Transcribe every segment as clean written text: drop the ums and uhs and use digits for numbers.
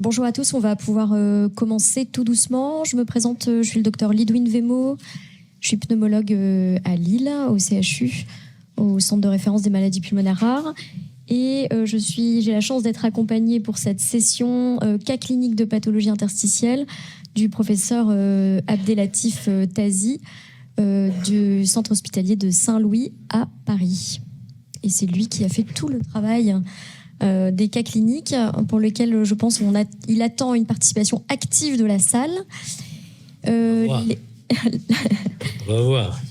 Bonjour à tous, on va pouvoir commencer tout doucement. Je me présente, je suis le docteur Lidwine Vémo, je suis pneumologue à Lille, au CHU, au Centre de référence des maladies pulmonaires rares. Et j'ai la chance d'être accompagnée pour cette session cas clinique de pathologie interstitielle du professeur Abdelatif Tazi du centre hospitalier de Saint-Louis à Paris. Et c'est lui qui a fait tout le travail des cas cliniques pour lesquels je pense il attend une participation active de la salle. On va voir.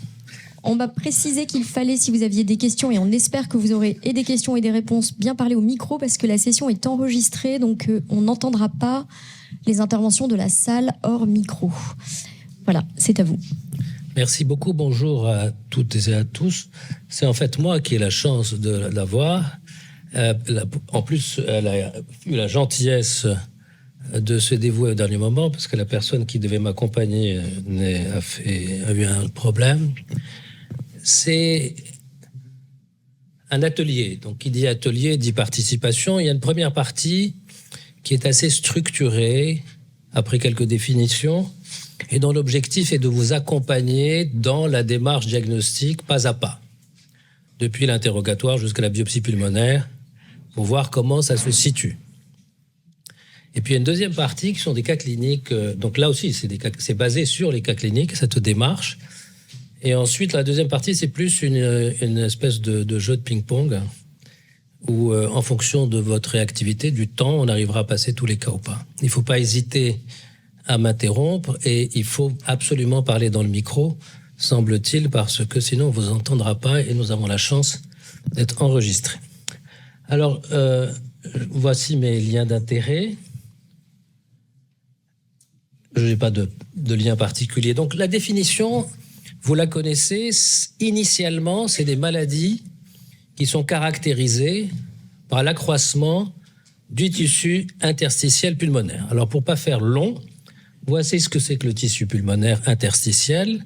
On m'a précisé qu'il fallait, si vous aviez des questions, et on espère que vous aurez et des questions et des réponses, bien parler au micro parce que la session est enregistrée, donc on n'entendra pas les interventions de la salle hors micro. Voilà, c'est à vous. Merci beaucoup, bonjour à toutes et à tous. C'est en fait moi qui ai la chance de l'avoir. En plus, elle a eu la gentillesse de se dévouer au dernier moment parce que la personne qui devait m'accompagner a eu un problème. C'est un atelier. Donc, qui dit atelier dit participation. Il y a une première partie qui est assez structurée, après quelques définitions, et dont l'objectif est de vous accompagner dans la démarche diagnostique pas à pas, depuis l'interrogatoire jusqu'à la biopsie pulmonaire, pour voir comment ça se situe. Et puis il y a une deuxième partie qui sont des cas cliniques. Donc là aussi, c'est basé sur les cas cliniques, cette démarche. Et ensuite, la deuxième partie, c'est plus une espèce de jeu de ping-pong où, en fonction de votre réactivité, du temps, on arrivera à passer tous les cas ou pas. Il ne faut pas hésiter à m'interrompre et il faut absolument parler dans le micro, semble-t-il, parce que sinon on ne vous entendra pas et nous avons la chance d'être enregistrés. Alors, voici mes liens d'intérêt. Je n'ai pas de lien particulier. Donc, la définition, vous la connaissez. Initialement, c'est des maladies qui sont caractérisées par l'accroissement du tissu interstitiel pulmonaire. Alors, pour ne pas faire long, voici ce que c'est que le tissu pulmonaire interstitiel.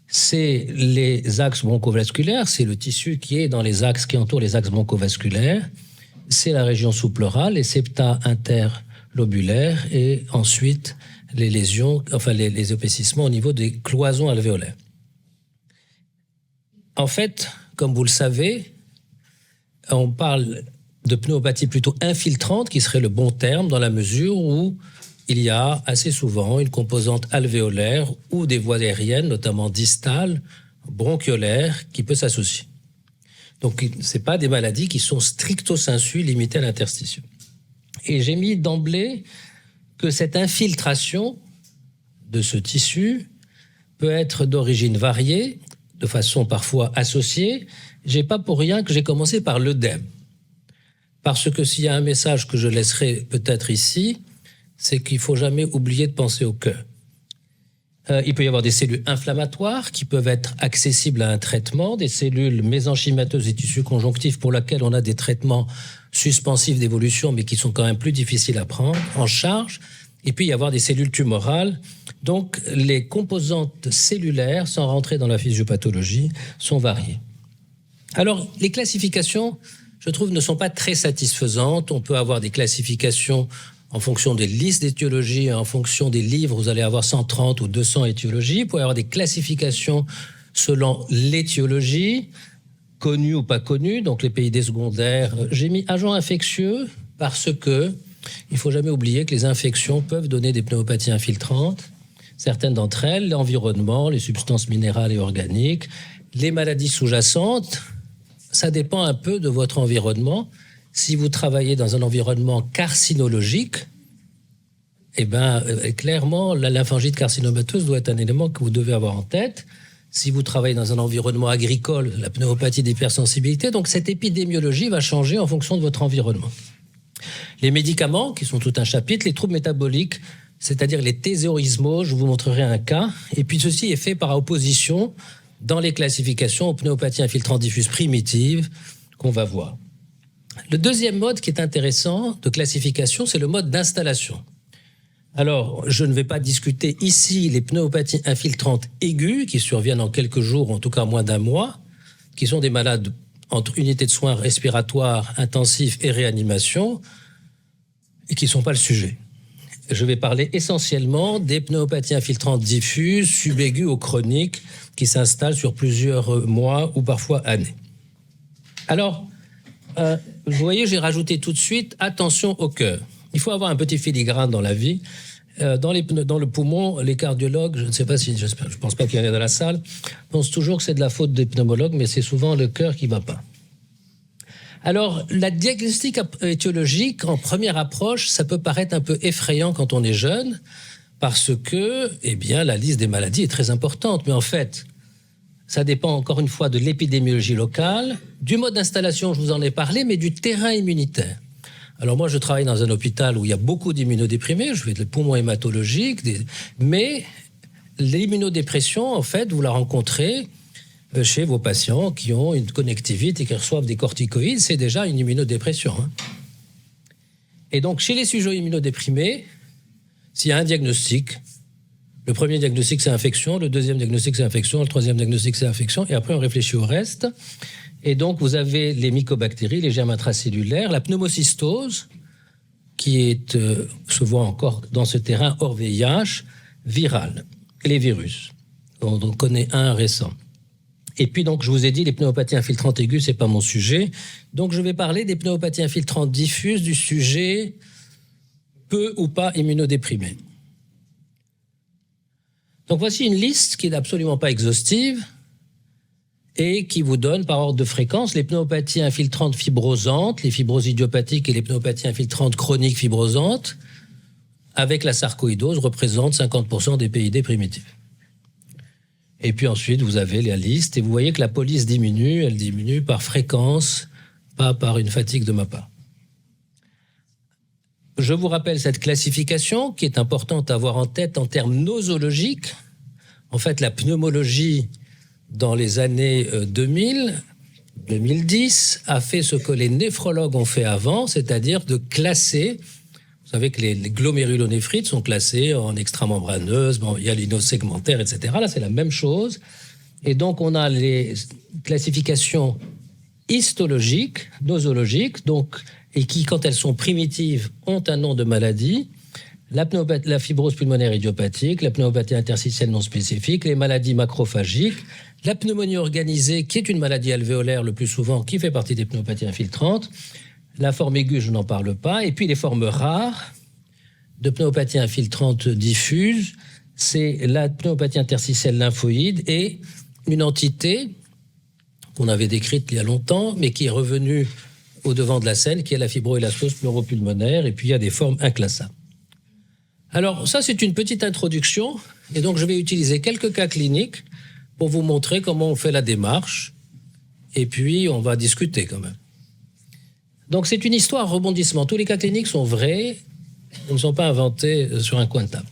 C'est les axes bronchovasculaires, c'est le tissu qui est dans les axes qui entourent les axes bronchovasculaires. C'est la région sous-pleurale, les septa interlobulaires et ensuite les lésions, enfin les épaississements au niveau des cloisons alvéolaires. En fait, comme vous le savez, on parle de pneumopathie plutôt infiltrante, qui serait le bon terme dans la mesure où il y a assez souvent une composante alvéolaire ou des voies aériennes, notamment distales, bronchiolaires, qui peut s'associer. Donc, ce n'est pas des maladies qui sont stricto sensu limitées à l'interstitium. Et j'ai mis d'emblée que cette infiltration de ce tissu peut être d'origine variée, de façon parfois associée. Je n'ai pas pour rien que j'ai commencé par l'œdème. Parce que s'il y a un message que je laisserai peut-être ici, c'est qu'il ne faut jamais oublier de penser au cœur. Il peut y avoir des cellules inflammatoires qui peuvent être accessibles à un traitement, des cellules mésenchymateuses et tissus conjonctifs pour lesquels on a des traitements suspensifs d'évolution, mais qui sont quand même plus difficiles à prendre en charge. Et puis, il y avoir des cellules tumorales. Donc, les composantes cellulaires, sans rentrer dans la physiopathologie, sont variées. Alors, les classifications, je trouve, ne sont pas très satisfaisantes. On peut avoir des classifications en fonction des listes d'étiologies, en fonction des livres, vous allez avoir 130 ou 200 étiologies. Vous pouvez avoir des classifications selon l'étiologie, connue ou pas connue, donc les PID secondaires. J'ai mis agents infectieux parce que il ne faut jamais oublier que les infections peuvent donner des pneumopathies infiltrantes. Certaines d'entre elles, l'environnement, les substances minérales et organiques, les maladies sous-jacentes, ça dépend un peu de votre environnement. Si vous travaillez dans un environnement carcinologique, clairement, la lymphangite carcinomateuse doit être un élément que vous devez avoir en tête. Si vous travaillez dans un environnement agricole, la pneumopathie d'hypersensibilité, donc cette épidémiologie va changer en fonction de votre environnement. Les médicaments, qui sont tout un chapitre, les troubles métaboliques, c'est-à-dire les thésaurismos, je vous montrerai un cas, et puis ceci est fait par opposition dans les classifications aux pneumopathies infiltrantes diffuses primitives qu'on va voir. Le deuxième mode qui est intéressant de classification, c'est le mode d'installation. Alors, je ne vais pas discuter ici les pneumopathies infiltrantes aiguës qui surviennent en quelques jours, en tout cas moins d'un mois, qui sont des malades entre unités de soins respiratoires intensifs et réanimation, et qui ne sont pas le sujet. je vais parler essentiellement des pneumopathies infiltrantes diffuses, subaiguës ou chroniques, qui s'installent sur plusieurs mois ou parfois années. Alors, vous voyez, j'ai rajouté tout de suite, attention au cœur. Il faut avoir un petit filigrane dans la vie. Dans le poumon, les cardiologues, je ne sais pas si, je ne pense pas qu'il y en ait dans la salle, pensent toujours que c'est de la faute des pneumologues, mais c'est souvent le cœur qui ne va pas. Alors, la diagnostic étiologique, en première approche, ça peut paraître un peu effrayant quand on est jeune, parce que, eh bien, la liste des maladies est très importante. Mais en fait, ça dépend encore une fois de l'épidémiologie locale, du mode d'installation, je vous en ai parlé, mais du terrain immunitaire. Alors moi, je travaille dans un hôpital où il y a beaucoup d'immunodéprimés, je fais des poumons hématologiques, mais l'immunodépression, en fait, vous la rencontrez chez vos patients qui ont une connectivite et qui reçoivent des corticoïdes, c'est déjà une immunodépression. Et donc, chez les sujets immunodéprimés, s'il y a un diagnostic, le premier diagnostic, c'est infection, le deuxième diagnostic, c'est infection, le troisième diagnostic, c'est infection, et après, on réfléchit au reste. Et donc, vous avez les mycobactéries, les germes intracellulaires, la pneumocystose, qui se voit encore dans ce terrain hors VIH, viral, les virus. On connaît un récent. Et puis, donc, je vous ai dit, les pneumopathies infiltrantes aiguës, c'est pas mon sujet. Donc, je vais parler des pneumopathies infiltrantes diffuses, du sujet peu ou pas immunodéprimé. Donc, voici une liste qui n'est absolument pas exhaustive et qui vous donne par ordre de fréquence les pneumopathies infiltrantes fibrosantes, les fibroses idiopathiques et les pneumopathies infiltrantes chroniques fibrosantes, avec la sarcoïdose, représente 50% des PID primitifs. Et puis ensuite, vous avez la liste, et vous voyez que la police diminue, elle diminue par fréquence, pas par une fatigue de ma part. Je vous rappelle cette classification qui est importante à avoir en tête en termes nosologiques. En fait, la pneumologie, dans les années 2000, 2010, a fait ce que les néphrologues ont fait avant, c'est-à-dire de classer. Vous savez que les glomérulonéphrites sont classés en extramembraneuses, bon, il y a l'inosegmentaire, etc. Là, c'est la même chose. Et donc, on a les classifications histologiques, nosologiques, donc, et qui, quand elles sont primitives, ont un nom de maladie. La fibrose pulmonaire idiopathique, la pneumopathie interstitielle non spécifique, les maladies macrophagiques, la pneumonie organisée, qui est une maladie alvéolaire le plus souvent, qui fait partie des pneumopathies infiltrantes. La forme aiguë, je n'en parle pas. Et puis les formes rares de pneumopathie infiltrante diffuse, c'est la pneumopathie interstitielle lymphoïde et une entité qu'on avait décrite il y a longtemps, mais qui est revenue au devant de la scène, qui est la fibroélastose pleuropulmonaire. Et puis il y a des formes inclassables. Alors ça, c'est une petite introduction. Et donc je vais utiliser quelques cas cliniques pour vous montrer comment on fait la démarche. Et puis on va discuter quand même. Donc c'est une histoire rebondissement. Tous les cas cliniques sont vrais, ils ne sont pas inventés sur un coin de table.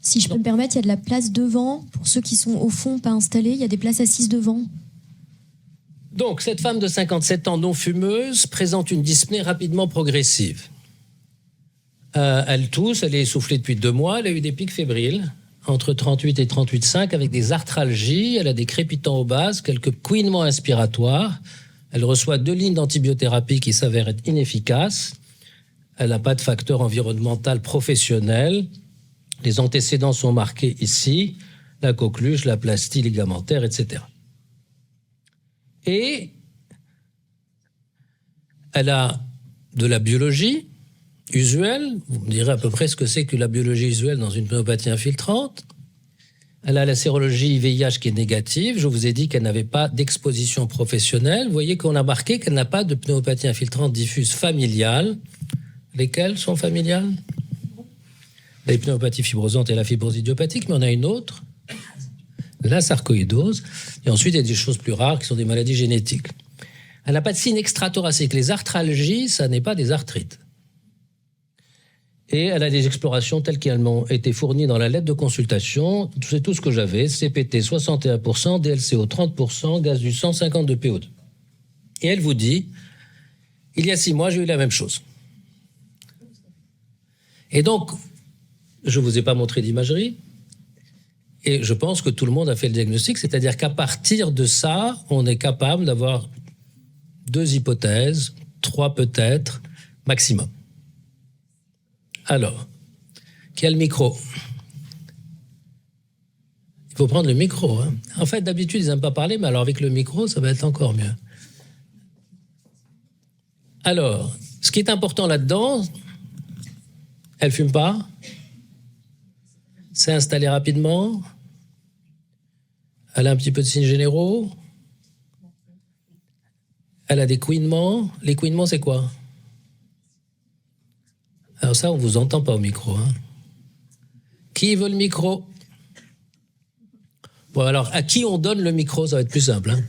Si je peux me permettre, il y a de la place devant. Pour ceux qui sont au fond, pas installés, il y a des places assises devant. Donc cette femme de 57 ans non fumeuse présente une dyspnée rapidement progressive. Elle tousse, elle est essoufflée depuis 2 mois, elle a eu des pics fébriles entre 38 et 38,5 avec des arthralgies, elle a des crépitants aux bases, quelques couinements inspiratoires. Elle reçoit 2 lignes d'antibiothérapie qui s'avèrent être inefficaces. Elle n'a pas de facteur environnemental professionnel. Les antécédents sont marqués ici, la coqueluche, la plastie ligamentaire, etc. Et elle a de la biologie usuelle. Vous me direz à peu près ce que c'est que la biologie usuelle dans une pneumopathie infiltrante. Elle a la sérologie VIH qui est négative. Je vous ai dit qu'elle n'avait pas d'exposition professionnelle. Vous voyez qu'on a marqué qu'elle n'a pas de pneumopathie infiltrante diffuse familiale. Lesquelles sont familiales? Les pneumopathies fibrosantes et la fibrose idiopathique, mais on a une autre, la sarcoïdose. Et ensuite, il y a des choses plus rares qui sont des maladies génétiques. Elle n'a pas de signe extrathoracique. Les arthralgies, ça n'est pas des arthrites. Et elle a des explorations telles qu'elles m'ont été fournies dans la lettre de consultation. C'est tout ce que j'avais. CPT 61%, DLCO 30%, gaz du sang 52 PO2. Et elle vous dit, il y a 6 mois, j'ai eu la même chose. Et donc, je ne vous ai pas montré d'imagerie. Et je pense que tout le monde a fait le diagnostic. C'est-à-dire qu'à partir de ça, on est capable d'avoir 2 hypothèses, 3 peut-être, maximum. Alors, Qui a le micro? Il faut prendre le micro. Hein. En fait, d'habitude, ils n'aiment pas parler, mais alors avec le micro, ça va être encore mieux. Alors, ce qui est important là-dedans, elle fume pas, s'est installée rapidement, elle a un petit peu de signes généraux, elle a des couinements. Les couinements, c'est quoi? Alors ça, on ne vous entend pas au micro. Hein. Qui veut le micro? Bon, alors, à qui on donne le micro? Ça va être plus simple. Hein.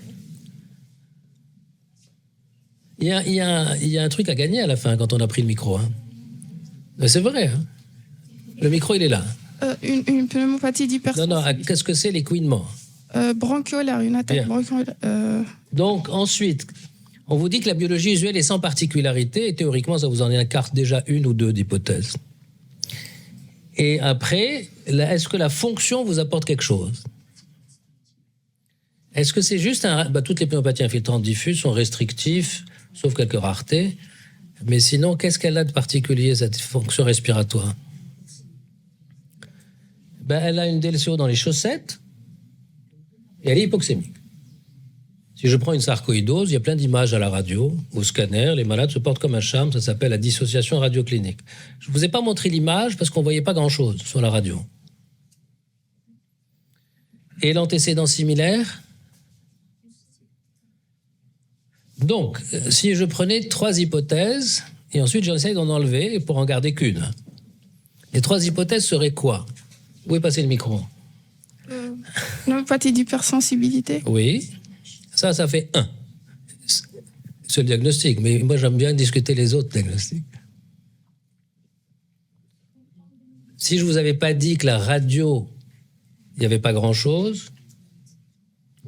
Il y a un truc à gagner à la fin quand on a pris le micro. Hein. Mais c'est vrai. Hein. Le micro, il est là. Une pneumopathie d'hypersensibilité. Non, qu'est-ce que c'est les couinements? Bronchiolaire, une attaque bronchiolaire. Donc, ensuite, on vous dit que la biologie usuelle est sans particularité et théoriquement, ça vous en écarte déjà une ou deux d'hypothèses. Et après, est-ce que la fonction vous apporte quelque chose? Est-ce que c'est juste toutes les pneumopathies infiltrantes diffuses sont restrictives, sauf quelques raretés. Mais sinon, qu'est-ce qu'elle a de particulier, cette fonction respiratoire? Elle a une DLCO dans les chaussettes et elle est hypoxémique. Si je prends une sarcoïdose, il y a plein d'images à la radio, au scanner, les malades se portent comme un charme, ça s'appelle la dissociation radioclinique. Je ne vous ai pas montré l'image parce qu'on ne voyait pas grand-chose sur la radio. Et l'antécédent similaire? Donc, si je prenais 3 hypothèses, et ensuite j'essaye d'en enlever pour en garder qu'une. Les 3 hypothèses seraient quoi? Où est passé le micro? Pneumopathie d'hypersensibilité. Oui. Ça fait 1. C'est le diagnostic, mais moi j'aime bien discuter les autres diagnostics. Si je ne vous avais pas dit que la radio, il n'y avait pas grand-chose,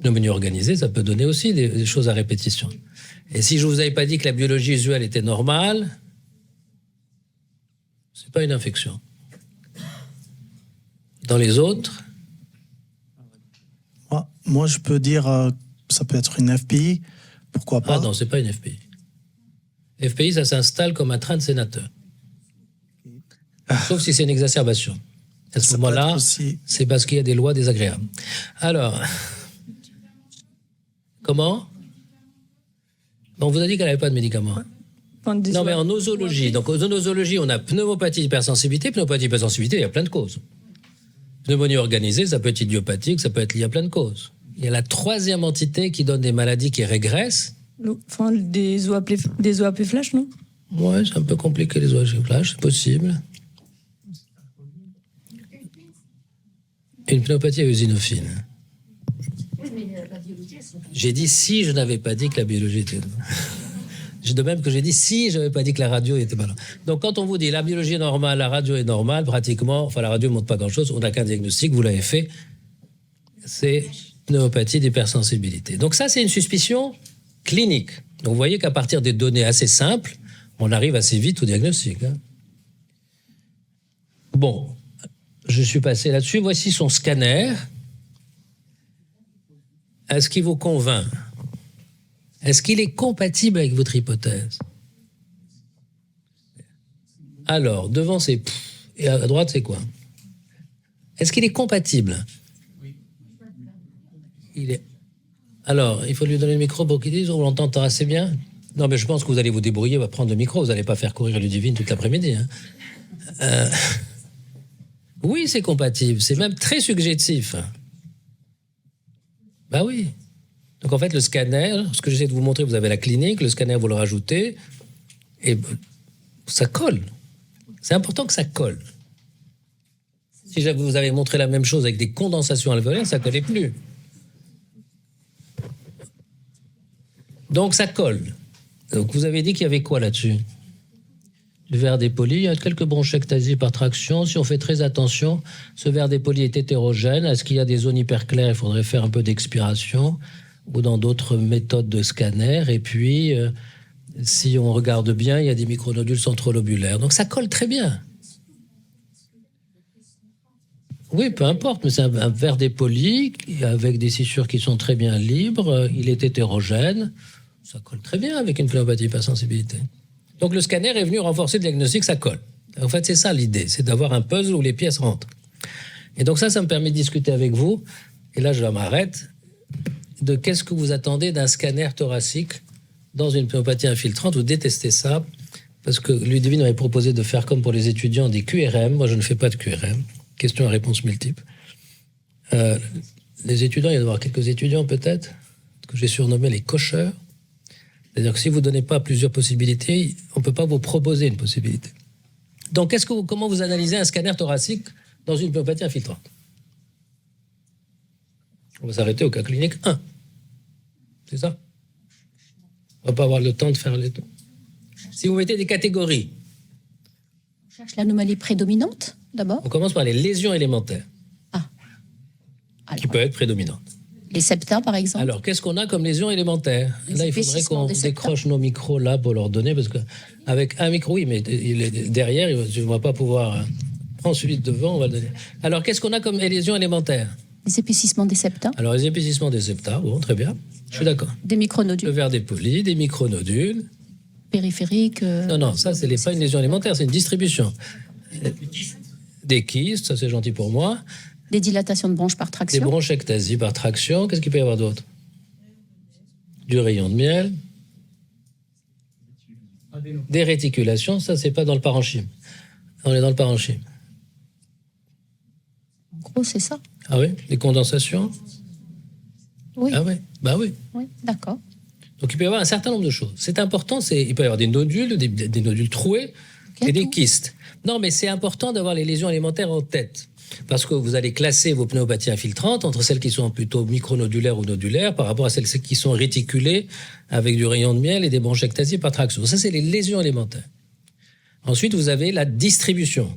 pneumonie organisée, ça peut donner aussi des choses à répétition. Et si je ne vous avais pas dit que la biologie usuelle était normale, ce n'est pas une infection. Dans les autres? Moi, je peux dire ça peut être une FPI, pourquoi pas? Ah non, ce n'est pas une FPI. FPI, ça s'installe comme un train de sénateur. Sauf si c'est une exacerbation. À ce moment-là, c'est parce qu'il y a des lois désagréables. Alors, comment? On vous a dit qu'elle n'avait pas de médicaments. Non, mais en nosologie. Donc, en nosologie, on a pneumopathie d'hypersensibilité. Pneumopathie d'hypersensibilité, il y a plein de causes. Pneumonie organisée, ça peut être idiopathique, ça peut être lié à plein de causes. Il y a la 3e entité qui donne des maladies qui régressent. Enfin, des OAP flash, non? Ouais, c'est un peu compliqué les OAP flash, c'est possible. Une pneumopathie à eosinophile. J'ai dit si je n'avais pas dit que la biologie était... De même que j'ai dit si je n'avais pas dit que la radio était pas là. Donc quand on vous dit la biologie est normale, la radio est normale, pratiquement, enfin la radio ne montre pas grand-chose, on n'a qu'un diagnostic, vous l'avez fait, c'est pneumopathie d'hypersensibilité. Donc ça, c'est une suspicion clinique. Donc vous voyez qu'à partir des données assez simples, on arrive assez vite au diagnostic. Hein. Bon, je suis passé là-dessus. Voici son scanner. Est-ce qu'il vous convainc? Est-ce qu'il est compatible avec votre hypothèse? Alors, devant c'est et à droite c'est quoi? Est-ce qu'il est compatible? Il est. Alors, il faut lui donner le micro pour qu'il dise, on l'entend assez bien? Non, mais je pense que vous allez vous débrouiller, va prendre le micro, vous n'allez pas faire courir Ludivine toute l'après-midi. Hein. Oui, c'est compatible, c'est même très subjectif. Ben oui. Donc en fait, le scanner, ce que j'essaie de vous montrer, vous avez la clinique, le scanner, vous le rajoutez, et ça colle. C'est important que ça colle. Si vous avez montré la même chose avec des condensations alvéolaires, ça ne collait plus. Donc ça colle. Donc vous avez dit qu'il y avait quoi là-dessus? Du verre dépoli, il y a quelques bronchectasies par traction. Si on fait très attention, ce verre dépoli est hétérogène. Est-ce qu'il y a des zones hyper claires? Il faudrait faire un peu d'expiration ou dans d'autres méthodes de scanner. Et puis, si on regarde bien, il y a des micronodules centrolobulaires. Donc ça colle très bien. Oui, peu importe, mais c'est un verre dépoli avec des scissures qui sont très bien libres. Il est hétérogène. Ça colle très bien avec une pneumopathie d'hypersensibilité. Donc le scanner est venu renforcer le diagnostic, ça colle. En fait, c'est ça l'idée, c'est d'avoir un puzzle où les pièces rentrent. Et donc ça me permet de discuter avec vous, et là je m'arrête, de qu'est-ce que vous attendez d'un scanner thoracique dans une pneumopathie infiltrante. Vous détestez ça, parce que Ludivine m'avait proposé de faire comme pour les étudiants des QRM. Moi, je ne fais pas de QRM. Question à réponse multiple. Les étudiants, il y a d'avoir quelques étudiants peut-être, que j'ai surnommés les cocheurs. C'est-à-dire que si vous ne donnez pas plusieurs possibilités, on ne peut pas vous proposer une possibilité. Donc, comment vous analysez un scanner thoracique dans une pneumopathie infiltrante? On va s'arrêter au cas clinique 1. C'est ça? On ne va pas avoir le temps de faire les temps. Si vous mettez des catégories. On cherche l'anomalie prédominante, d'abord. On commence par les lésions élémentaires. Qui peuvent être prédominantes. Les septa, par exemple. Alors, qu'est-ce qu'on a comme lésions élémentaires? Là, il faudrait qu'on décroche nos micros là pour leur donner, parce qu'avec un micro, oui, mais derrière, je ne vais pas pouvoir prendre celui de devant, on va le donner. Alors, qu'est-ce qu'on a comme lésions élémentaires? Les épaississements des septa. Alors, les épaississements des septa, bon, très bien, je suis d'accord. Des micronodules. Le verre dépoli, des micronodules. Périphériques. Non, ça, c'est pas une lésion élémentaire, c'est une distribution. Des kystes, ça c'est gentil pour moi. Des dilatations de bronches par traction. Des bronchectasies par traction. Qu'est-ce qu'il peut y avoir d'autre? Du rayon de miel. Des réticulations, ça c'est pas dans le parenchyme. On est dans le parenchyme. En gros, c'est ça. Ah oui? Des condensations? Oui. Ah oui? Bah oui. Oui, d'accord. Donc il peut y avoir un certain nombre de choses. C'est important, il peut y avoir des nodules, des nodules troués et des kystes. Non, mais c'est important d'avoir les lésions élémentaires en tête. Parce que vous allez classer vos pneumopathies infiltrantes entre celles qui sont plutôt micronodulaires ou nodulaires par rapport à celles qui sont réticulées avec du rayon de miel et des bronchectasies par traction. Ça, c'est les lésions élémentaires. Ensuite, vous avez la distribution.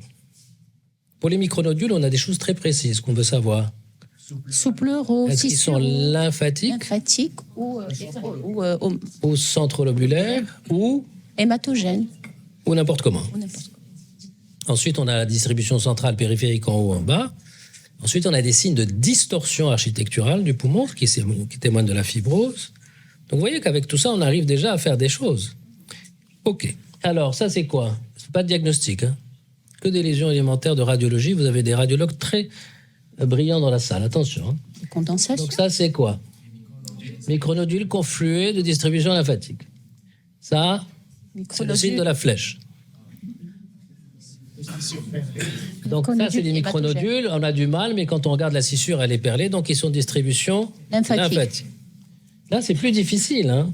Pour les micronodules, on a des choses très précises qu'on veut savoir. Soupleur aux Est-ce qu'ils sont lymphatiques ou centrolobulaires ou hématogènes ou n'importe comment. Ensuite, on a la distribution centrale périphérique en haut, en bas. Ensuite, on a des signes de distorsion architecturale du poumon qui témoignent de la fibrose. Donc, vous voyez qu'avec tout ça, on arrive déjà à faire des choses. OK. Alors, ça, c'est quoi? C'est pas de diagnostic, hein. Que des lésions élémentaires de radiologie. Vous avez des radiologues très brillants dans la salle. Attention. Hein. Des condensations. Donc, ça, c'est quoi? Micronodules conflués de distribution lymphatique. Ça, c'est le signe de la flèche. Donc ça, c'est des micronodules. On a du mal, mais quand on regarde la scissure, elle est perlée, donc ils sont de distribution lymphatique. Là, c'est plus difficile. Hein.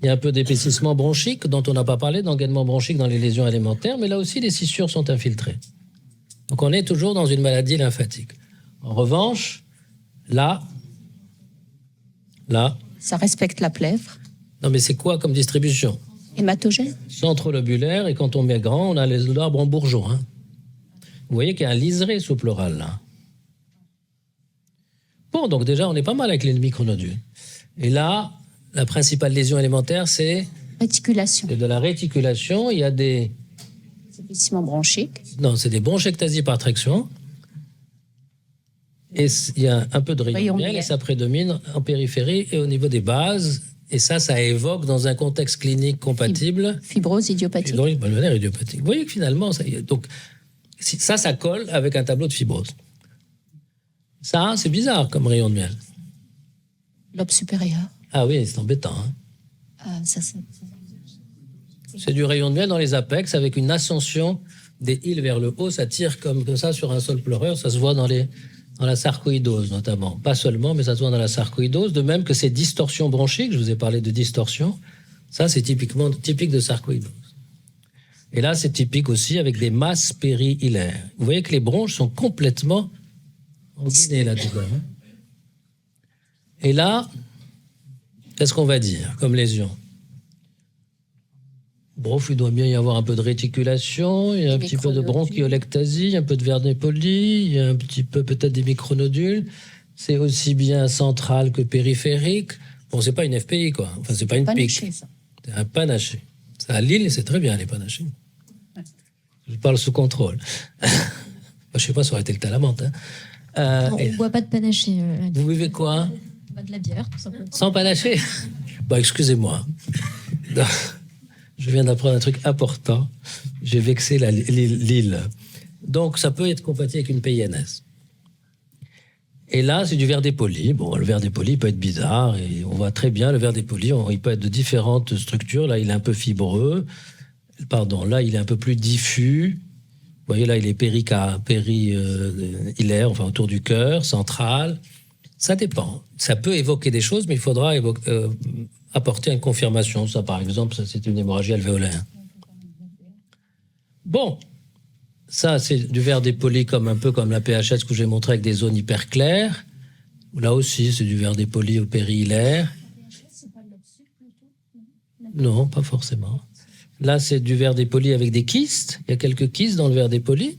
Il y a un peu d'épaississement bronchique, dont on n'a pas parlé, d'engainement bronchique dans les lésions élémentaires, mais là aussi, les scissures sont infiltrées. Donc on est toujours dans une maladie lymphatique. En revanche, là... Ça respecte la plèvre. Non, mais c'est quoi comme distribution? Hématogène. Centrolobulaire, et quand on met grand, on a les arbres en bourgeon. Hein. Vous voyez qu'il y a un liseré sous pleural, là. Bon, donc déjà, on est pas mal avec les micronodules. Et là, la principale lésion élémentaire, c'est... Réticulation. C'est de la réticulation. Il y a des... Épaississement bronchique. Non, c'est des bronchectasies par traction. Et il y a un peu de rayon de miel, et ça prédomine en périphérie et au niveau des bases. Et ça évoque dans un contexte clinique compatible. Fibrose idiopathique. Fibrose pulmonaire idiopathique. Vous voyez que finalement, ça colle avec un tableau de fibrose. Ça, c'est bizarre comme rayon de miel. Lobe supérieur. Ah oui, c'est embêtant. Hein. C'est du rayon de miel dans les apex avec une ascension des îles vers le haut. Ça tire comme ça sur un sol pleureur. Ça se voit dans la sarcoïdose notamment. Pas seulement, mais ça se voit dans la sarcoïdose. De même que ces distorsions bronchiques, je vous ai parlé de distorsion, ça c'est typique de sarcoïdose. Et là c'est typique aussi avec des masses périhilaires. Vous voyez que les bronches sont complètement enguinées là-dedans. Et là, qu'est-ce qu'on va dire comme lésion? Bon, il doit bien y avoir un peu de réticulation, il y a un petit peu de bronchiolectasie, un peu de verre dépoli, il y a un petit peu peut-être des micronodules. C'est aussi bien central que périphérique. Bon, c'est pas une FPI, quoi. Enfin, c'est pas une pique. C'est un panaché. Ça, à Lille, c'est très bien, les panachés. Ouais. Je parle sous contrôle. Je sais pas, ça aurait été le talamante. Hein. On ne boit pas de panaché. Vous buvez quoi? Pas de la bière, tout simplement. Sans panaché? Bah, excusez-moi. Je viens d'apprendre un truc important. J'ai vexé l'île. Donc, ça peut être compatible avec une PINS. Et là, c'est du verre dépoli. Bon, le verre dépoli peut être bizarre. Et on voit très bien le verre dépoli. Il peut être de différentes structures. Là, il est un peu fibreux. Pardon, là, il est un peu plus diffus. Vous voyez, là, il est péri-hilaire, enfin, autour du cœur, central. Ça dépend. Ça peut évoquer des choses, mais il faudra apporter une confirmation. Ça, par exemple, ça, c'est une hémorragie alvéolaire. Bon. Ça, c'est du verre dépoli un peu comme la PHS que j'ai montré avec des zones hyper claires. Là aussi, c'est du verre dépoli au péri-hilaire. Non, pas forcément. Là, c'est du verre dépoli avec des kystes. Il y a quelques kystes dans le verre dépoli.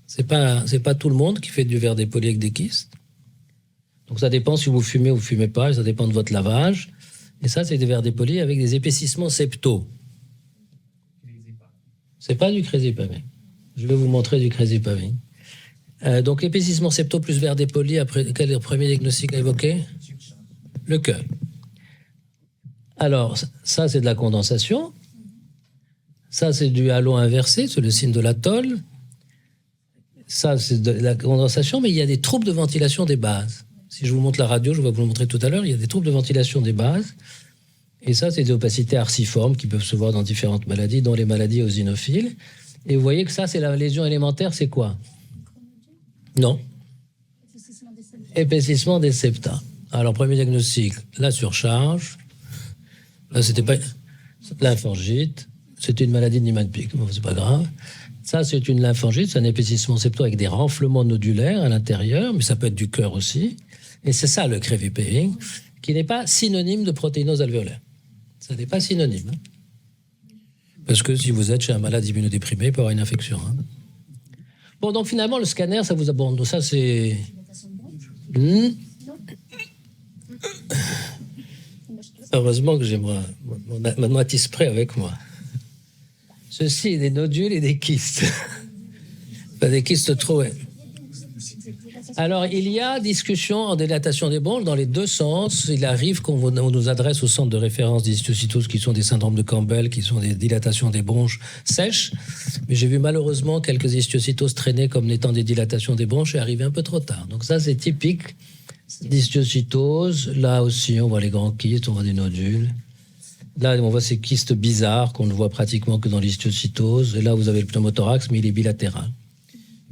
C'est pas tout le monde qui fait du verre dépoli avec des kystes. Donc ça dépend si vous fumez ou vous fumez pas, ça dépend de votre lavage. Et ça, c'est des verres dépolis avec des épaississements septaux. C'est pas du crazy paving. Je vais vous montrer du crazy paving. Donc épaississement septaux plus verre dépoli, après quel est le premier diagnostic à évoquer? Le cœur. Alors, ça, c'est de la condensation. Ça, c'est du halo inversé, c'est le signe de l'atoll. Ça, c'est de la condensation, mais il y a des troubles de ventilation des bases. Si je vous montre la radio, je vais vous le montrer tout à l'heure, il y a des troubles de ventilation des bases. Et ça, c'est des opacités arciformes qui peuvent se voir dans différentes maladies, dont les maladies eosinophiles. Et vous voyez que ça, c'est la lésion élémentaire, c'est quoi? Non. Épaississement des septa. Alors, premier diagnostic, la surcharge. Là, c'était pas lymphangite. C'était une maladie de Niemann-Pick. Bon, c'est pas grave. Ça, c'est une lymphangite, c'est un épaississement septal avec des renflements nodulaires à l'intérieur, mais ça peut être du cœur aussi. Et c'est ça le crazy paving, qui n'est pas synonyme de protéinose alvéolaire. Ça n'est pas synonyme. Hein. Parce que si vous êtes chez un malade immunodéprimé, il peut avoir une infection. Hein. Bon, donc finalement, le scanner, ça vous abonde. Ça, c'est... Heureusement que j'ai ma noix spray avec moi. Ceci est des nodules et des kystes. Pas des kystes trop... Alors, il y a discussion en dilatation des bronches dans les deux sens. Il arrive qu'on nous adresse au centre de référence des histiocytoses qui sont des syndromes de Campbell, qui sont des dilatations des bronches sèches. Mais j'ai vu malheureusement quelques histiocytoses traîner comme n'étant des dilatations des bronches et arriver un peu trop tard. Donc ça, c'est typique d'histiocytose. Là aussi, on voit les grands kystes, on voit des nodules. Là, on voit ces kystes bizarres qu'on ne voit pratiquement que dans l'histiocytose. Et là, vous avez le pneumothorax, mais il est bilatéral.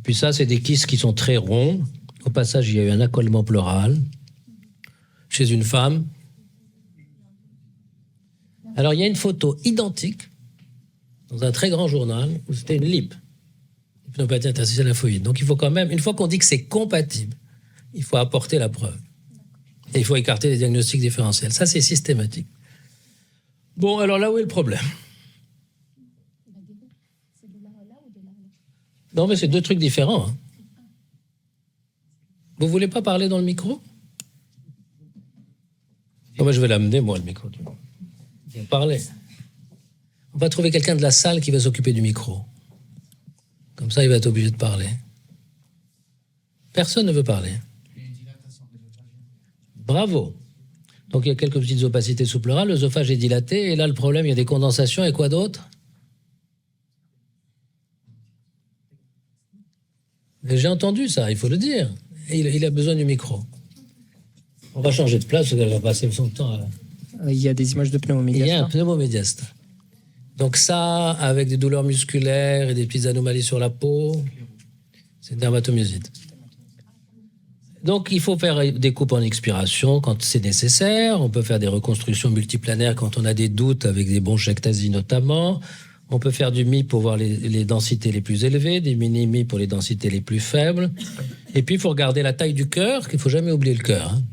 Puis ça, c'est des kystes qui sont très ronds. Au passage, il y a eu un accolement pleural chez une femme. Alors, il y a une photo identique dans un très grand journal où c'était une LIP, une pneumopathie interstitielle lymphoïde. Donc, il faut quand même, une fois qu'on dit que c'est compatible, il faut apporter la preuve. Et il faut écarter les diagnostics différentiels. Ça, c'est systématique. Bon, alors là, où est le problème? Non, mais c'est deux trucs différents. Hein. Vous voulez pas parler dans le micro? Non, mais je vais l'amener, moi, le micro. On va parler. On va trouver quelqu'un de la salle qui va s'occuper du micro. Comme ça, il va être obligé de parler. Personne ne veut parler. Bravo. Donc, il y a quelques petites opacités sous-pleurales, l'œsophage est dilaté, et là, le problème, il y a des condensations, et quoi d'autre? J'ai entendu ça, il faut le dire. Et il a besoin du micro. On va changer de place, parce qu'elle va passer son temps à... Il y a des images de pneumomédiastin. Il y a un pneumomédiastin. Donc ça, avec des douleurs musculaires et des petites anomalies sur la peau, c'est une dermatomyosite. Donc il faut faire des coupes en expiration quand c'est nécessaire. On peut faire des reconstructions multiplanaires quand on a des doutes avec des bronchectasies notamment. On peut faire du MI pour voir les densités les plus élevées, des mini-MI pour les densités les plus faibles. Et puis, il faut regarder la taille du cœur, qu'il ne faut jamais oublier le cœur. Hein.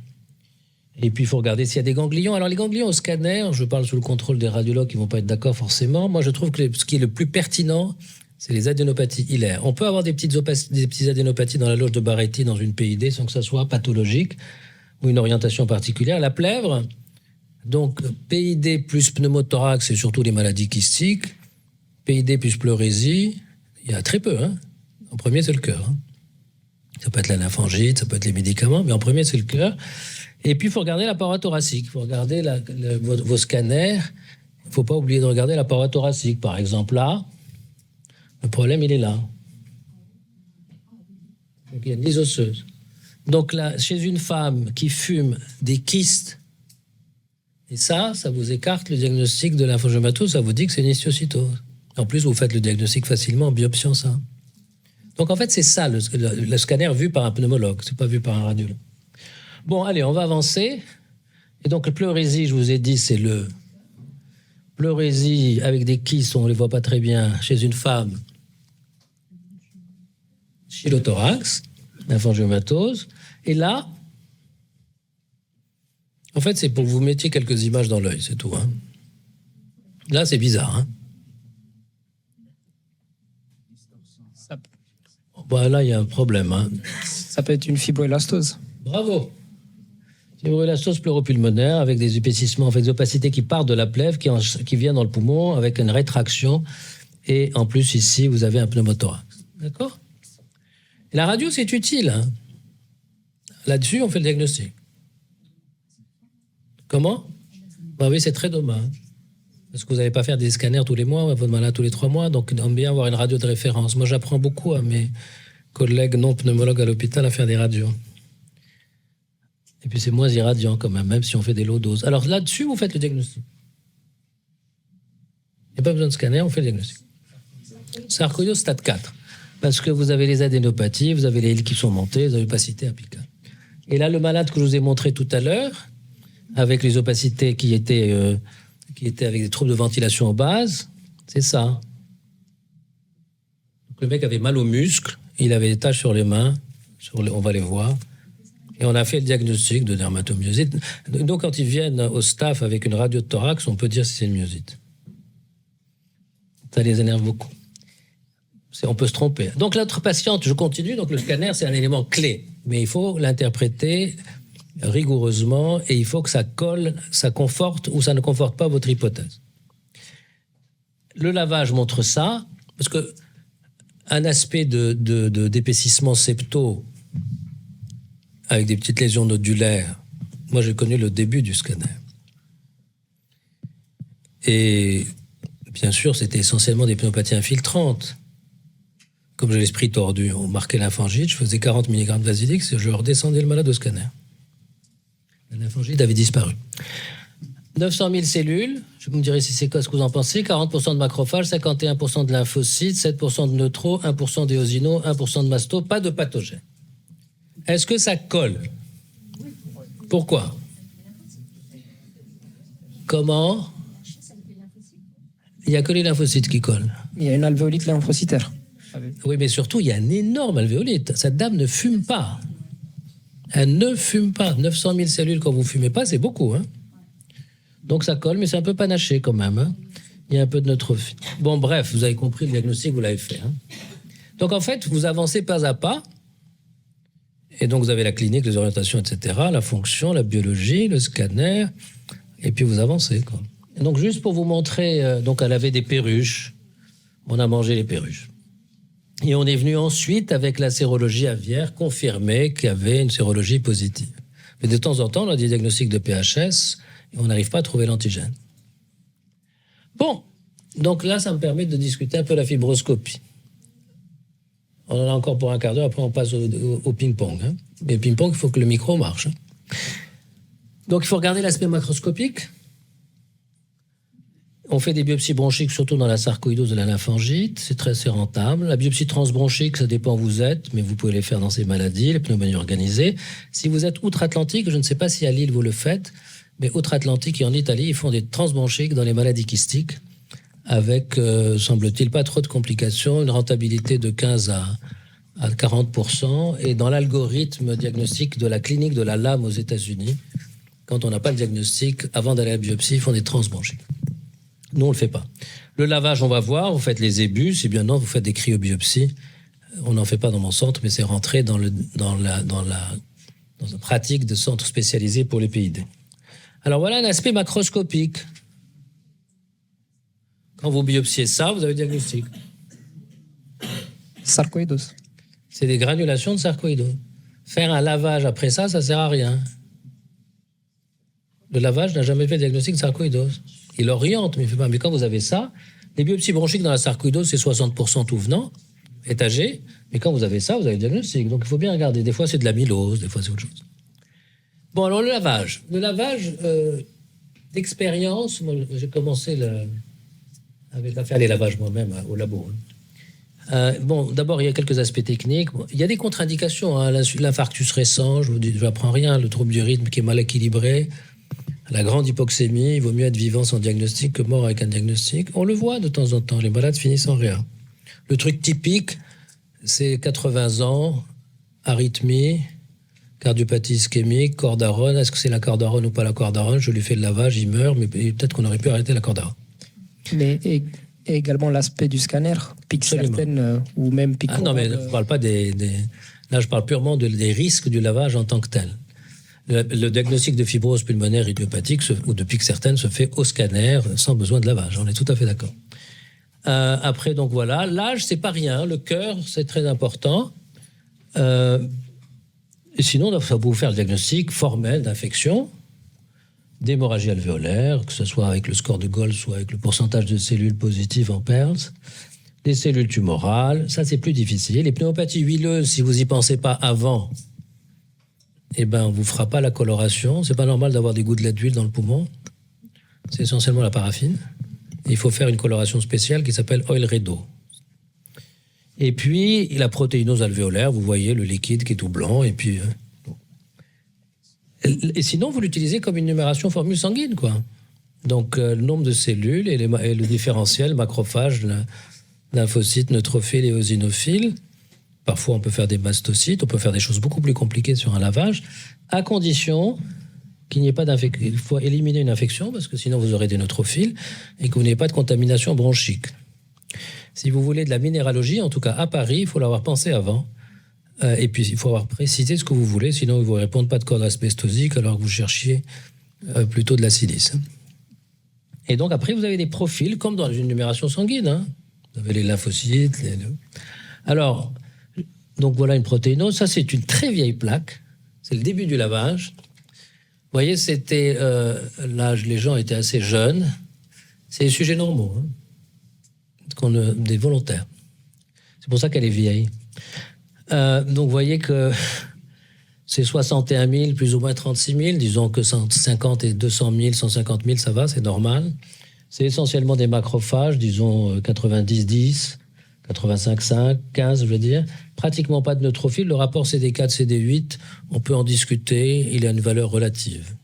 Et puis, il faut regarder s'il y a des ganglions. Alors, les ganglions au scanner, je parle sous le contrôle des radiologues qui ne vont pas être d'accord forcément. Moi, je trouve que ce qui est le plus pertinent, c'est les adénopathies hilaires. On peut avoir des petites adénopathies dans la loge de Barretti, dans une PID, sans que ça soit pathologique ou une orientation particulière. La plèvre, donc PID plus pneumothorax et surtout les maladies kystiques, PID plus pleurésie, il y a très peu. Hein. En premier, c'est le cœur. Hein. Ça peut être la lymphangite, ça peut être les médicaments, mais en premier, c'est le cœur. Et puis, il faut regarder la paroi thoracique. Il faut regarder vos scanners. il ne faut pas oublier de regarder la paroi thoracique. Par exemple, là, le problème, il est là. Donc, il y a une lise osseuse. Donc là, chez une femme qui fume des kystes, et ça vous écarte le diagnostic de lymphangiomatose, ça vous dit que c'est une histiocytose. En plus, vous faites le diagnostic facilement en biopsiant ça. Donc en fait, c'est ça le scanner vu par un pneumologue, c'est pas vu par un radiologue. Bon, allez, on va avancer. Et donc le pleurésie, je vous ai dit, c'est le pleurésie avec des kystes, on ne les voit pas très bien, chez une femme. Chylothorax, lymphangiomatose. Et là, en fait, c'est pour que vous mettiez quelques images dans l'œil, c'est tout. Hein. Là, c'est bizarre. Hein. Bon, là, il y a un problème. Hein. Ça peut être une fibroélastose. Bravo. Fibroélastose pleuropulmonaire avec des épaississements, avec des opacités qui partent de la plèvre, qui viennent dans le poumon avec une rétraction. Et en plus, ici, vous avez un pneumothorax. D'accord ? Et la radio, c'est utile. Hein. Là-dessus, on fait le diagnostic. Comment ? Ben oui, c'est très dommage. Parce que vous n'allez pas faire des scanners tous les mois, votre malade tous les 3 mois, donc on aime bien avoir une radio de référence. Moi, j'apprends beaucoup à mes collègues non pneumologues à l'hôpital à faire des radios. Et puis c'est moins irradiant quand même si on fait des low doses. Alors là-dessus, vous faites le diagnostic. Il n'y a pas besoin de scanner, on fait le diagnostic. Sarcoïdose stade 4. Parce que vous avez les adénopathies, vous avez les îles qui sont montées, vous avez l'opacité apicale. Et là, le malade que je vous ai montré tout à l'heure, avec les opacités qui étaient avec des troubles de ventilation aux bases, c'est ça. Donc, le mec avait mal aux muscles, il avait des taches sur les mains, on va les voir, et on a fait le diagnostic de dermatomyosite. Donc quand ils viennent au staff avec une radio de thorax, on peut dire si c'est une myosite. Ça les énerve beaucoup. On peut se tromper. Donc l'autre patiente, je continue, donc le scanner c'est un élément clé, mais il faut l'interpréter rigoureusement et il faut que ça colle, ça conforte ou ça ne conforte pas votre hypothèse. Le lavage montre ça, parce que un aspect d'épaississement septo avec des petites lésions nodulaires, moi j'ai connu le début du scanner. Et bien sûr, c'était essentiellement des pneumopathies infiltrantes. Comme j'ai l'esprit tordu, on marquait lymphangite, je faisais 40 mg de Vasilix et je redescendais le malade au scanner. La lymphangite avait disparu. 900 000 cellules, je vous me direz si c'est quoi ce que vous en pensez, 40% de macrophages, 51% de lymphocytes, 7% de neutraux, 1% d'éosinaux, 1% de mastos, pas de pathogènes. Est-ce que ça colle ? Pourquoi ? Comment ? Il n'y a que les lymphocytes qui collent. Il y a une alvéolite lymphocytaire. Oui, mais surtout, il y a un énorme alvéolite. Cette dame ne fume pas. Elle ne fume pas. 900 000 cellules quand vous ne fumez pas, c'est beaucoup. Hein. Donc ça colle, mais c'est un peu panaché quand même. Hein. Il y a un peu de neutrophile. Bon, bref, vous avez compris le diagnostic, vous l'avez fait. Hein. Donc en fait, vous avancez pas à pas. Et donc vous avez la clinique, les orientations, etc., la fonction, la biologie, le scanner, et puis vous avancez. Quoi. Et donc juste pour vous montrer, donc elle avait des perruches. On a mangé les perruches. Et on est venu ensuite avec la sérologie aviaire confirmer qu'il y avait une sérologie positive. Mais de temps en temps, on a des diagnostics de PHS et on n'arrive pas à trouver l'antigène. Bon, donc là, ça me permet de discuter un peu la fibroscopie. On en a encore pour un quart d'heure, après on passe au ping-pong. Hein. Mais ping-pong, il faut que le micro marche. Hein. Donc il faut regarder l'aspect macroscopique. On fait des biopsies bronchiques, surtout dans la sarcoïdose de la lymphangite. C'est rentable. La biopsie transbronchique, ça dépend où vous êtes, mais vous pouvez les faire dans ces maladies, les pneumonies organisées. Si vous êtes outre-Atlantique, je ne sais pas si à Lille vous le faites, mais outre-Atlantique et en Italie, ils font des transbronchiques dans les maladies kystiques avec, semble-t-il, pas trop de complications, une rentabilité de 15 à 40%. Et dans l'algorithme diagnostique de la clinique de la lame aux États-Unis, quand on n'a pas le diagnostic, avant d'aller à la biopsie, ils font des transbronchiques. Nous, on ne le fait pas. Le lavage, on va voir. Vous faites les ébus. Si bien non, vous faites des cryobiopsies. On n'en fait pas dans mon centre, mais c'est rentré dans la pratique de centres spécialisés pour les PID. Alors voilà un aspect macroscopique. Quand vous biopsiez ça, vous avez le diagnostic. Sarcoïdose. C'est des granulations de sarcoïdose. Faire un lavage après ça, ça ne sert à rien. Le lavage n'a jamais fait de diagnostic de sarcoïdose. Il oriente, mais il fait pas. Mais quand vous avez ça, les biopsies bronchiques dans la sarcoïdose, c'est 60% tout venant, étagé. Mais quand vous avez ça, vous avez le diagnostic. Donc il faut bien regarder. Des fois, c'est de l'amylose, des fois, c'est autre chose. Bon, alors le lavage. Le lavage d'expérience, moi, j'ai commencé à faire les lavages moi-même au labo. Bon, d'abord, il y a quelques aspects techniques. Bon, il y a des contre-indications. Hein. L'infarctus récent, je vous apprends rien. Le trouble du rythme qui est mal équilibré. La grande hypoxémie, il vaut mieux être vivant sans diagnostic que mort avec un diagnostic. On le voit de temps en temps. Les malades finissent en réa. Le truc typique, c'est 80 ans, arythmie, cardiopathie ischémique, cordarone. Est-ce que c'est la cordarone ou pas la cordarone? Je lui fais le lavage, il meurt, mais peut-être qu'on aurait pu arrêter la cordarone. Mais également l'aspect du scanner, pique certaine ou même pique. Ah non, mais je ne parle pas Là, je parle purement des risques du lavage en tant que tel. Le diagnostic de fibrose pulmonaire idiopathique ou de pique certaine se fait au scanner sans besoin de lavage. On est tout à fait d'accord. Après, donc voilà, l'âge, c'est pas rien. Le cœur, c'est très important. Et sinon, ça va vous faire le diagnostic formel d'infection, d'hémorragie alvéolaire, que ce soit avec le score de Gold, soit avec le pourcentage de cellules positives en PERLS, des cellules tumorales. Ça, c'est plus difficile. Les pneumopathies huileuses, si vous n'y pensez pas avant, eh ben, on ne vous fera pas la coloration. C'est pas normal d'avoir des gouttelettes d'huile dans le poumon. C'est essentiellement la paraffine. Et il faut faire une coloration spéciale qui s'appelle oil redo. Et puis, la protéinose alvéolaire, vous voyez le liquide qui est tout blanc. Et puis, et sinon, vous l'utilisez comme une numération formule sanguine, quoi. Donc, le nombre de cellules et le différentiel, macrophages, lymphocytes, neutrophiles et eosinophiles. Parfois, on peut faire des mastocytes, on peut faire des choses beaucoup plus compliquées sur un lavage, à condition qu'il n'y ait pas d'infection. Il faut éliminer une infection, parce que sinon vous aurez des neutrophiles, et que vous n'ayez pas de contamination bronchique. Si vous voulez de la minéralogie, en tout cas à Paris, il faut l'avoir pensé avant. Et puis, il faut avoir précisé ce que vous voulez, sinon ils ne vous répondent pas de corde asbestosique, alors que vous cherchiez plutôt de la silice. Et donc, après, vous avez des profils, comme dans une numération sanguine. Hein. Vous avez les lymphocytes. Alors... Donc voilà une protéinose. Ça, c'est une très vieille plaque. C'est le début du lavage. Vous voyez, c'était l'âge, les gens étaient assez jeunes. C'est des sujets normaux, hein, des volontaires. C'est pour ça qu'elle est vieille. Donc vous voyez que c'est 61 000, plus ou moins 36 000. Disons que 150 et 200 000, 150 000, ça va, c'est normal. C'est essentiellement des macrophages, disons 90-10. 85-5, 15, je veux dire. Pratiquement pas de neutrophiles. Le rapport CD4, CD8, on peut en discuter. Il a une valeur relative.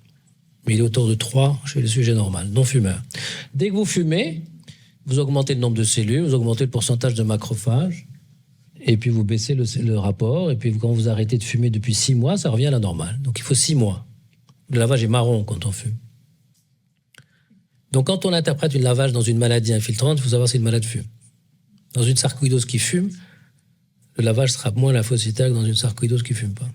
Mais il est autour de 3 chez les sujets normaux, non-fumeurs. Dès que vous fumez, vous augmentez le nombre de cellules, vous augmentez le pourcentage de macrophages, et puis vous baissez le rapport. Et puis quand vous arrêtez de fumer depuis 6 mois, ça revient à la normale. Donc il faut 6 mois. Le lavage est marron quand on fume. Donc quand on interprète une lavage dans une maladie infiltrante, il faut savoir si le malade fume. Dans une sarcoïdose qui fume, le lavage sera moins lymphocytaire que dans une sarcoïdose qui ne fume pas.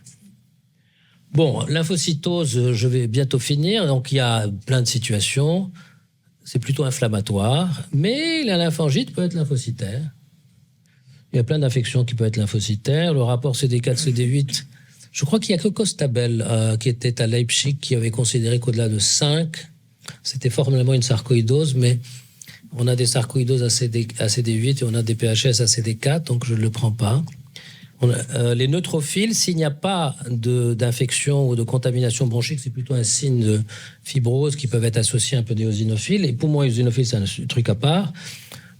Bon, lymphocytose, je vais bientôt finir. Donc, il y a plein de situations. C'est plutôt inflammatoire. Mais la lymphangite peut être lymphocytaire. Il y a plein d'infections qui peuvent être lymphocytaires. Le rapport CD4, CD8, je crois qu'il n'y a que Costabel qui était à Leipzig qui avait considéré qu'au-delà de 5, c'était formellement une sarcoïdose, mais... On a des sarcoïdoses à CD8 et on a des PHS à CD4, donc je ne le prends pas. Les neutrophiles, s'il n'y a pas d'infection ou de contamination bronchique, c'est plutôt un signe de fibrose qui peuvent être associés un peu des eosinophiles. Les poumons eosinophiles, c'est un truc à part.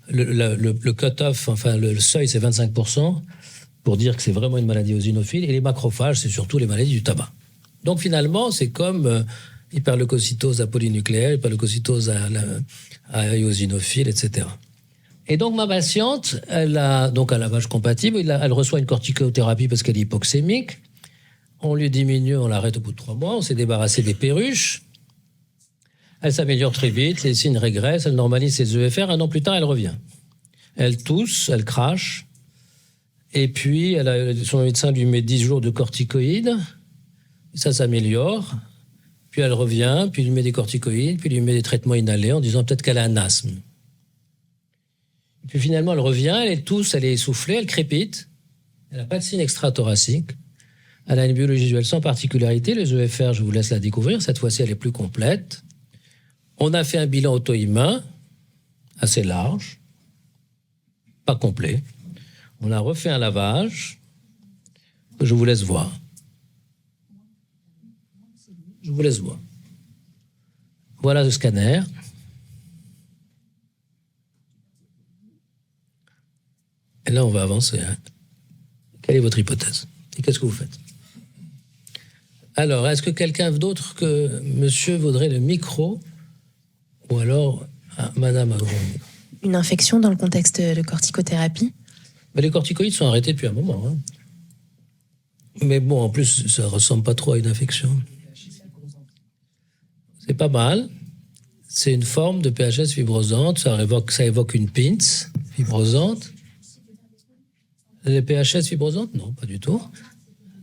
Le cut-off, enfin le seuil, c'est 25% pour dire que c'est vraiment une maladie eosinophile. Et les macrophages, c'est surtout les maladies du tabac. Donc finalement, c'est comme hyperleucocytose à polynucléaire, hyperleucocytose à eosinophile, etc. Et donc, ma patiente, elle a donc un lavage compatible. Elle reçoit une corticothérapie parce qu'elle est hypoxémique. On lui diminue, on l'arrête au bout de 3 mois. On s'est débarrassé des perruches. Elle s'améliore très vite. Les signes régressent. Elle normalise ses EFR. 1 an plus tard, elle revient. Elle tousse, elle crache. Et puis, son médecin lui met 10 jours de corticoïdes. Ça s'améliore. Puis elle revient, puis il lui met des corticoïdes, puis il lui met des traitements inhalés en disant peut-être qu'elle a un asthme. Et puis finalement, elle revient, elle est tousse, elle est essoufflée, elle crépite. Elle n'a pas de signe extra-thoracique. Elle a une biologie visuelle sans particularité. Les EFR, je vous laisse la découvrir. Cette fois-ci, elle est plus complète. On a fait un bilan auto-humain assez large, pas complet. On a refait un lavage. Je vous laisse voir. Je vous laisse voir. Voilà le scanner. Et là, on va avancer. Hein. Quelle est votre hypothèse? Et qu'est-ce que vous faites? Alors, est-ce que quelqu'un d'autre que monsieur voudrait le micro? Ou alors, madame a Une infection dans le contexte de corticothérapie? Mais les corticoïdes sont arrêtés depuis un moment. Hein. Mais bon, en plus, ça ressemble pas trop à une infection. C'est pas mal. C'est une forme de PHS fibrosante. Ça évoque une pince fibrosante. Les PHS fibrosantes? Non, pas du tout.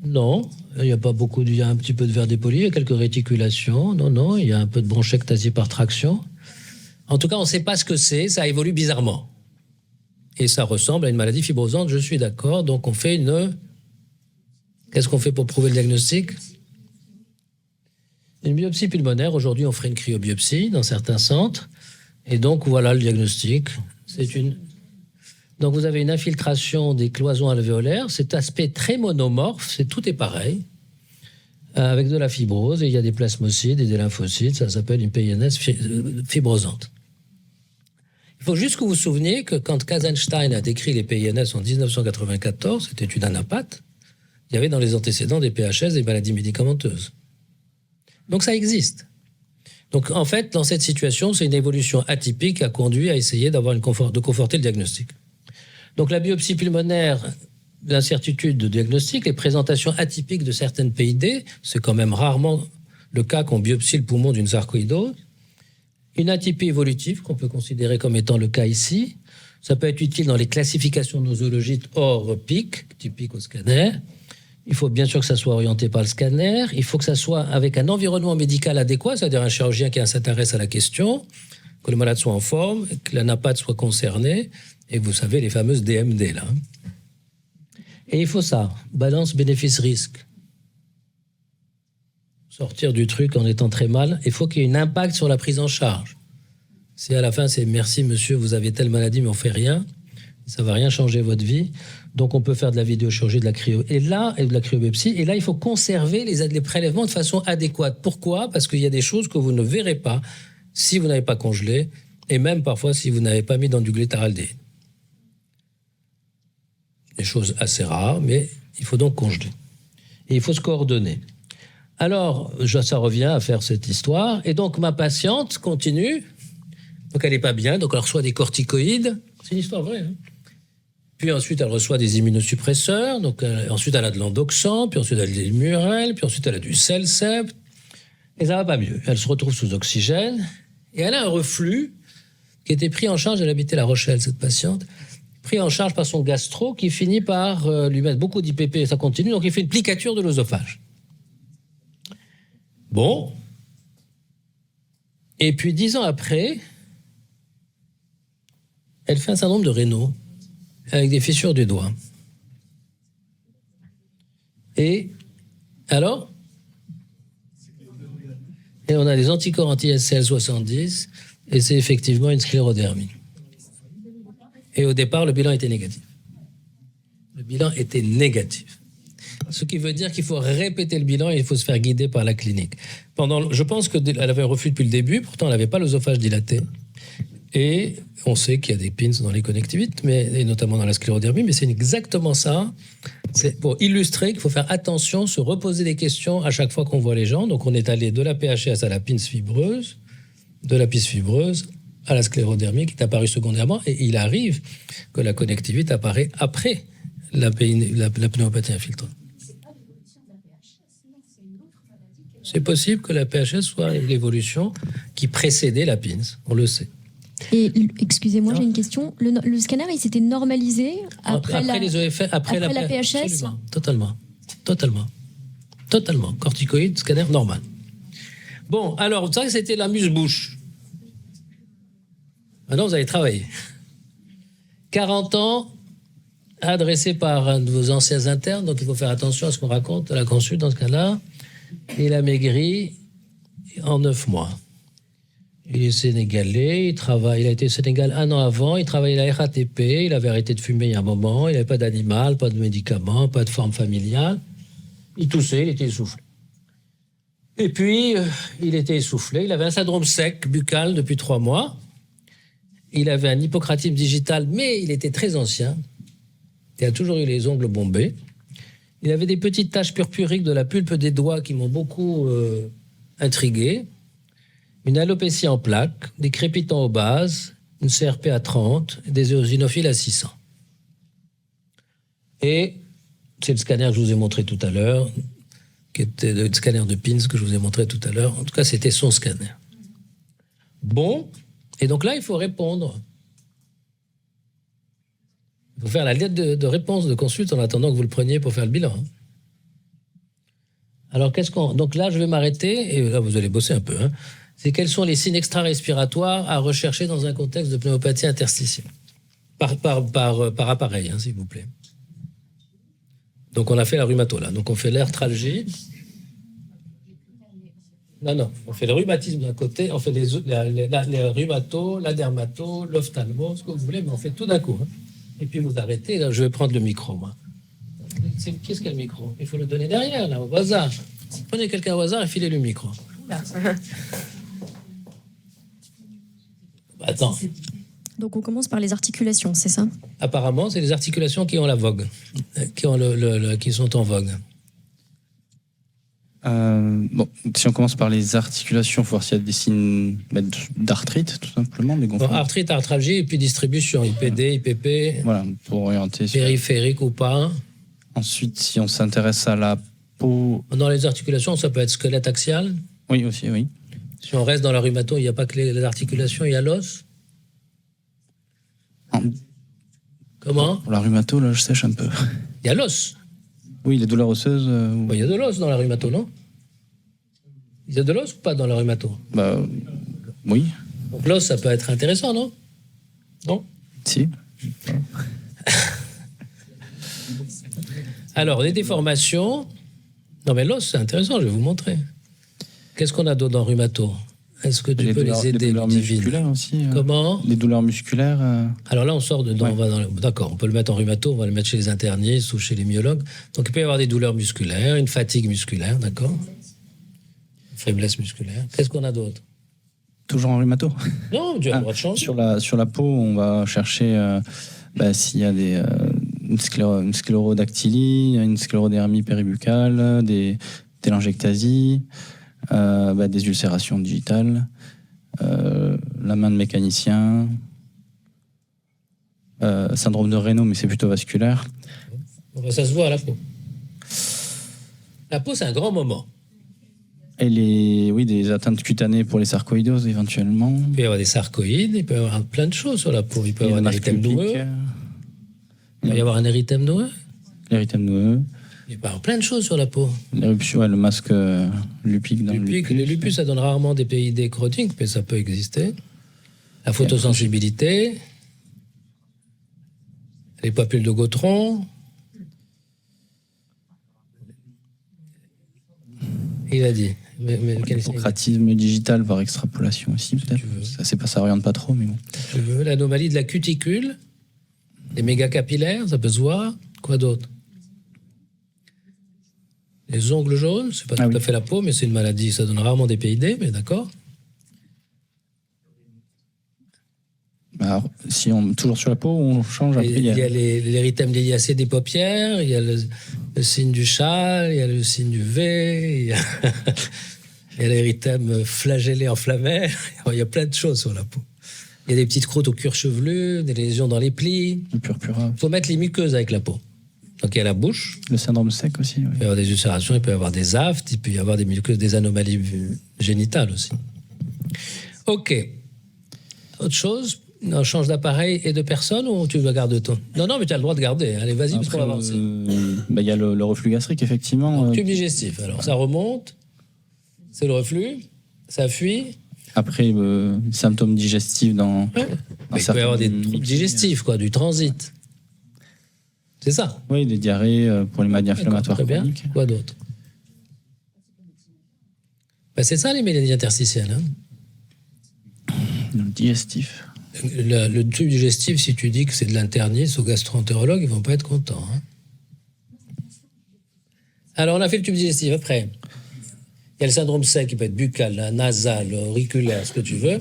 Non, il n'y a pas beaucoup. Il y a un petit peu de verre dépoli, il y a quelques réticulations. Non, il y a un peu de bronchectasie par traction. En tout cas, on ne sait pas ce que c'est. Ça évolue bizarrement. Et ça ressemble à une maladie fibrosante, je suis d'accord. Donc, on fait une... Qu'est-ce qu'on fait pour prouver le diagnostic? Une biopsie pulmonaire. Aujourd'hui, on ferait une cryobiopsie dans certains centres. Et donc, voilà le diagnostic. Donc, vous avez une infiltration des cloisons alvéolaires. Cet aspect très monomorphe, tout est pareil, avec de la fibrose. Et il y a des plasmocytes et des lymphocytes. Ça s'appelle une PINS fibrosante. Il faut juste que vous vous souveniez que quand Kazenstein a décrit les PINS en 1994, c'était une anapathe, il y avait dans les antécédents des PHS des maladies médicamenteuses. Donc ça existe. Donc en fait, dans cette situation, c'est une évolution atypique qui a conduit à essayer de conforter le diagnostic. Donc la biopsie pulmonaire, l'incertitude de diagnostic, les présentations atypiques de certaines PID, c'est quand même rarement le cas qu'on biopsie le poumon d'une sarcoïdose. Une atypie évolutive qu'on peut considérer comme étant le cas ici. Ça peut être utile dans les classifications nosologiques hors pic, typique au scanner. Il faut bien sûr que ça soit orienté par le scanner. Il faut que ça soit avec un environnement médical adéquat, c'est-à-dire un chirurgien qui s'intéresse à la question, que le malade soit en forme, que l'anapathe soit concernée, et vous savez les fameuses DMD là. Et il faut ça, balance bénéfice-risque. Sortir du truc en étant très mal, il faut qu'il y ait un impact sur la prise en charge. Si à la fin c'est merci monsieur, vous avez telle maladie mais on fait rien, ça va rien changer votre vie. Donc on peut faire de la vidéochirurgie, de la de la cryobiopsie. Et là il faut conserver les prélèvements de façon adéquate. Pourquoi? Parce qu'il y a des choses que vous ne verrez pas si vous n'avez pas congelé, et même parfois si vous n'avez pas mis dans du glétaraldéhyde. Des choses assez rares, mais il faut donc congeler. Et il faut se coordonner. Alors, ça revient à faire cette histoire. Et donc, ma patiente continue. Donc, elle n'est pas bien. Donc, elle reçoit des corticoïdes. C'est une histoire vraie. Hein. Puis ensuite, elle reçoit des immunosuppresseurs. Donc, ensuite, elle a de l'endoxan. Puis ensuite, elle a de l'Immurel. Puis ensuite, elle a du Celcept. Et ça va pas mieux. Elle se retrouve sous oxygène. Et elle a un reflux qui était pris en charge. Elle habitait La Rochelle, cette patiente. Pris en charge par son gastro qui finit par lui mettre beaucoup d'IPP. Et ça continue. Donc, il fait une plicature de l'œsophage. Bon. Et puis 10 ans après, elle fait un syndrome de Raynaud avec des fissures du doigt. Et alors? Et on a des anticorps anti-SCL70 et c'est effectivement une sclérodermie. Et au départ, le bilan était négatif. Le bilan était négatif. Ce qui veut dire qu'il faut répéter le bilan et il faut se faire guider par la clinique. Je pense qu'elle avait un reflux depuis le début, pourtant elle n'avait pas l'œsophage dilaté. Et on sait qu'il y a des pins dans les connectivites, et notamment dans la sclérodermie, mais c'est exactement ça. C'est pour illustrer qu'il faut faire attention, se reposer des questions à chaque fois qu'on voit les gens. Donc on est allé de la PHS à la pince fibreuse, de la pince fibreuse à la sclérodermie qui est apparue secondairement, et il arrive que la connectivite apparaît après la pneumopathie infiltrante. C'est possible que la PHS soit l'évolution qui précédait la PINS, on le sait. Et excusez-moi, j'ai une question. Le scanner, il s'était normalisé après les EFR, après la PHS. Absolument, totalement. Corticoïde, scanner normal. Bon, alors ça c'était l'amuse-bouche. Maintenant vous allez travailler. 40 ans, adressé par un de vos anciens internes, donc il faut faire attention à ce qu'on raconte à la consul dans ce cas-là. Il a maigri en 9 mois. Il est sénégalais, il a été au Sénégal 1 an avant, il travaillait à la RATP, il avait arrêté de fumer il y a un moment, il n'avait pas d'animal, pas de médicaments, pas de forme familiale. Il toussait, il était essoufflé. Et puis, il était essoufflé, il avait un syndrome sec buccal depuis 3 mois. Il avait un hypocratisme digital, mais il était très ancien. Il a toujours eu les ongles bombés. Il avait des petites taches purpuriques de la pulpe des doigts qui m'ont beaucoup intrigué. Une alopécie en plaques, des crépitants aux bases, une CRP à 30, et des éosinophiles à 600. Et c'est le scanner que je vous ai montré tout à l'heure, qui était le scanner de Pins que je vous ai montré tout à l'heure. En tout cas, c'était son scanner. Bon, et donc là, il faut répondre. Il faut faire la lettre de réponse de consulte en attendant que vous le preniez pour faire le bilan. Alors, donc là, je vais m'arrêter, et là, vous allez bosser un peu, hein. C'est quels sont les signes extra-respiratoires à rechercher dans un contexte de pneumopathie interstitielle. Par appareil, hein, s'il vous plaît. Donc, on a fait la rhumato, là. Donc, on fait l'arthralgie. Non, on fait le rhumatisme d'un côté, on fait les rhumatos, la dermato, l'ophtalmo, ce que vous voulez, mais on fait tout d'un coup. Hein. Et puis, vous arrêtez. Là, je vais prendre le micro, moi. Qu'est-ce qu'il y a le micro? Il faut le donner derrière, là, au hasard. Prenez quelqu'un au hasard et filez le micro. Attends. Donc on commence par les articulations, c'est ça? Apparemment, c'est les articulations qui ont la vogue, qui sont en vogue. Bon, si on commence par les articulations, il faut voir s'il y a des signes d'arthrite, tout simplement. Des gonflements. Arthrite, arthralgie, et puis distribution, IPD, IPP. Voilà, pour orienter. Périphérique ou pas. Ensuite, si on s'intéresse à la peau. Dans les articulations, ça peut être squelette axial. Oui, aussi, oui. Si on reste dans la rhumato, il n'y a pas que les articulations, il y a l'os. Comment? Pour la rhumato, là, je sèche un peu. Il y a l'os. Oui, les douleurs osseuses. Il y a de l'os dans la rhumato, non? Il y a de l'os ou pas dans la rhumato? Oui. Donc l'os, ça peut être intéressant, non? Non? Si. Alors, les déformations. Non, mais l'os, c'est intéressant, je vais vous montrer. Qu'est-ce qu'on a d'autre dans rhumato? Est-ce que tu peux les aider, les douleurs musculaires aussi. Comment? Les douleurs musculaires. Alors là, on sort de. Ouais. D'accord, on peut le mettre en rhumato, on va le mettre chez les internistes ou chez les myologues. Donc il peut y avoir des douleurs musculaires, une fatigue musculaire, d'accord? Faiblesse musculaire. Qu'est-ce qu'on a d'autre? Toujours en rhumato? Non, tu as le droit de changer. Sur la peau, on va chercher s'il y a une sclérodactylie, une sclérodermie péribuccale, des télangiectasies, des ulcérations digitales, la main de mécanicien, syndrome de Raynaud, mais c'est plutôt vasculaire. Ça se voit à la peau. La peau, c'est un grand moment. Et des atteintes cutanées pour les sarcoïdoses éventuellement. Il peut y avoir des sarcoïdes, il peut y avoir plein de choses sur la peau. Il peut y avoir un érythème noueux. Il peut y avoir un érythème noueux. L'érythème noueux. Il peut y avoir plein de choses sur la peau. L'éruption, le masque lupique dans le lupus. Le lupus, ça donne rarement des PID chroniques, mais ça peut exister. La photosensibilité, les papules de Gautron. Il a dit. L'hypocratisme digital par extrapolation aussi, peut-être. Ça oriente pas trop, mais bon. Tu veux l'anomalie de la cuticule, les mégacapillaires, ça peut se voir. Quoi d'autre? Les ongles jaunes, c'est pas tout à fait la peau, mais c'est une maladie, ça donne rarement des PID, mais d'accord. Alors, toujours sur la peau, on change après. Il y a l'érythème liliacé des paupières, il y a le signe du chat, il y a le signe du V, il y a l'érythème flagellé enflammé, il y a plein de choses sur la peau. Il y a des petites croûtes au cuir chevelu, des lésions dans les plis. Le purpura. Il faut mettre les muqueuses avec la peau. Donc il y a la bouche. Le syndrome sec aussi. Oui. Il peut y avoir des ulcérations, il peut y avoir des aftes, il peut y avoir des muqueuses, des anomalies génitales aussi. Ok. Autre chose? On change d'appareil et de personne ou tu veux garder ton? Non, mais tu as le droit de garder. Allez, vas-y, parce qu'on va avancer. Il y a le reflux gastrique, effectivement. Donc, tube digestif. Alors, ça remonte. C'est le reflux. Ça fuit. Après, symptômes digestifs dans il peut y avoir des troubles digestifs, du transit. C'est ça? Oui, des diarrhées pour les maladies inflammatoires chroniques. Quoi d'autre? C'est ça, les maladies interstitielles. Hein. Le digestif. Le tube digestif, si tu dis que c'est de l'interniste aux gastro-entérologues, ils vont pas être contents. Hein. Alors, on a fait le tube digestif. Après, il y a le syndrome sec qui peut être buccal, nasal, auriculaire, ce que tu veux.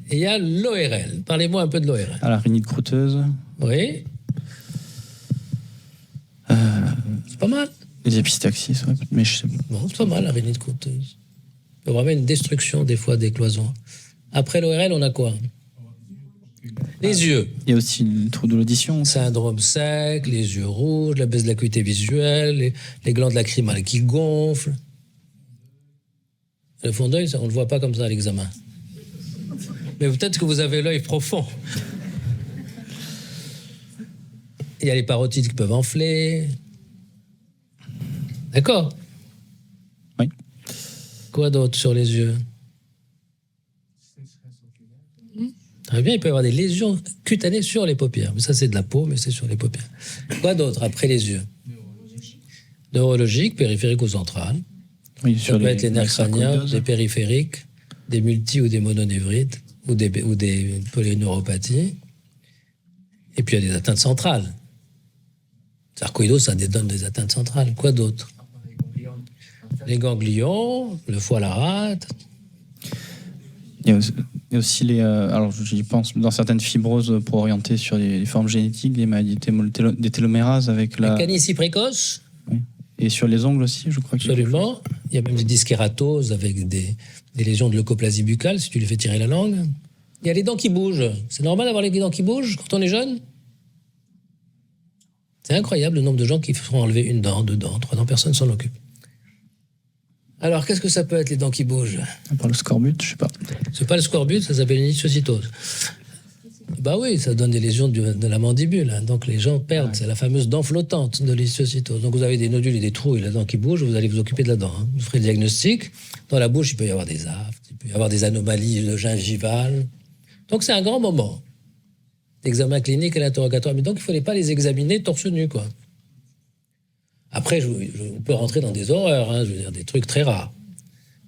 Et il y a l'ORL. Parlez-moi un peu de l'ORL. Ah, la rhinite croûteuse. Oui. C'est pas mal. Les épistaxis, ouais, mais je sais pas. Bon, c'est pas mal, la rhinite croûteuse. Il y a vraiment une destruction, des fois, des cloisons. Après l'ORL, on a quoi? Les yeux. Il y a aussi le trouble de l'audition. Syndrome sec, les yeux rouges, la baisse de l'acuité visuelle, les glandes lacrymales qui gonflent. Le fond d'œil, on ne le voit pas comme ça à l'examen. Mais peut-être que vous avez l'œil profond. Il y a les parotides qui peuvent enfler. D'accord? Oui. Quoi d'autre sur les yeux? Très bien, il peut y avoir des lésions cutanées sur les paupières. Mais ça, c'est de la peau, mais c'est sur les paupières. Quoi d'autre après les yeux? Neurologique, périphérique ou central. Oui, Ça peut être les nerfs crâniens, des périphériques, des multi- ou des mononévrites, ou des polyneuropathies. Et puis il y a des atteintes centrales. Sarcoïdose, ça donne des atteintes centrales. Quoi d'autre? Les ganglions, le foie, la rate. Il y a aussi les. Alors, j'y pense, dans certaines fibroses pour orienter sur les formes génétiques, des maladies des télomérases avec la. La canicie précoce. Oui. Et sur les ongles aussi, je crois. Absolument. Il y a même des dyskératoses avec des lésions de leucoplasie buccale, si tu lui fais tirer la langue. Il y a les dents qui bougent. C'est normal d'avoir les dents qui bougent quand on est jeune? C'est incroyable le nombre de gens qui feront enlever une dent, 2 dents, 3 dents, personne s'en occupe. Alors, qu'est-ce que ça peut être, les dents qui bougent? À part le scorbut, je sais pas. C'est pas le scorbut, ça s'appelle une ichtiocytose. Bah oui, ça donne des lésions de la mandibule. Hein. Donc les gens perdent. Ouais. C'est la fameuse dent flottante de l'ichtiocytose. Donc vous avez des nodules et des trous et la dent qui bouge, vous allez vous occuper de la dent. Hein. Vous ferez le diagnostic. Dans la bouche, il peut y avoir des aftes, il peut y avoir des anomalies gingivales. Donc c'est un grand moment. L'examen clinique et l'interrogatoire. Mais donc il ne fallait pas les examiner torse nu, quoi. Après, on peut rentrer dans des horreurs, hein, je veux dire, des trucs très rares.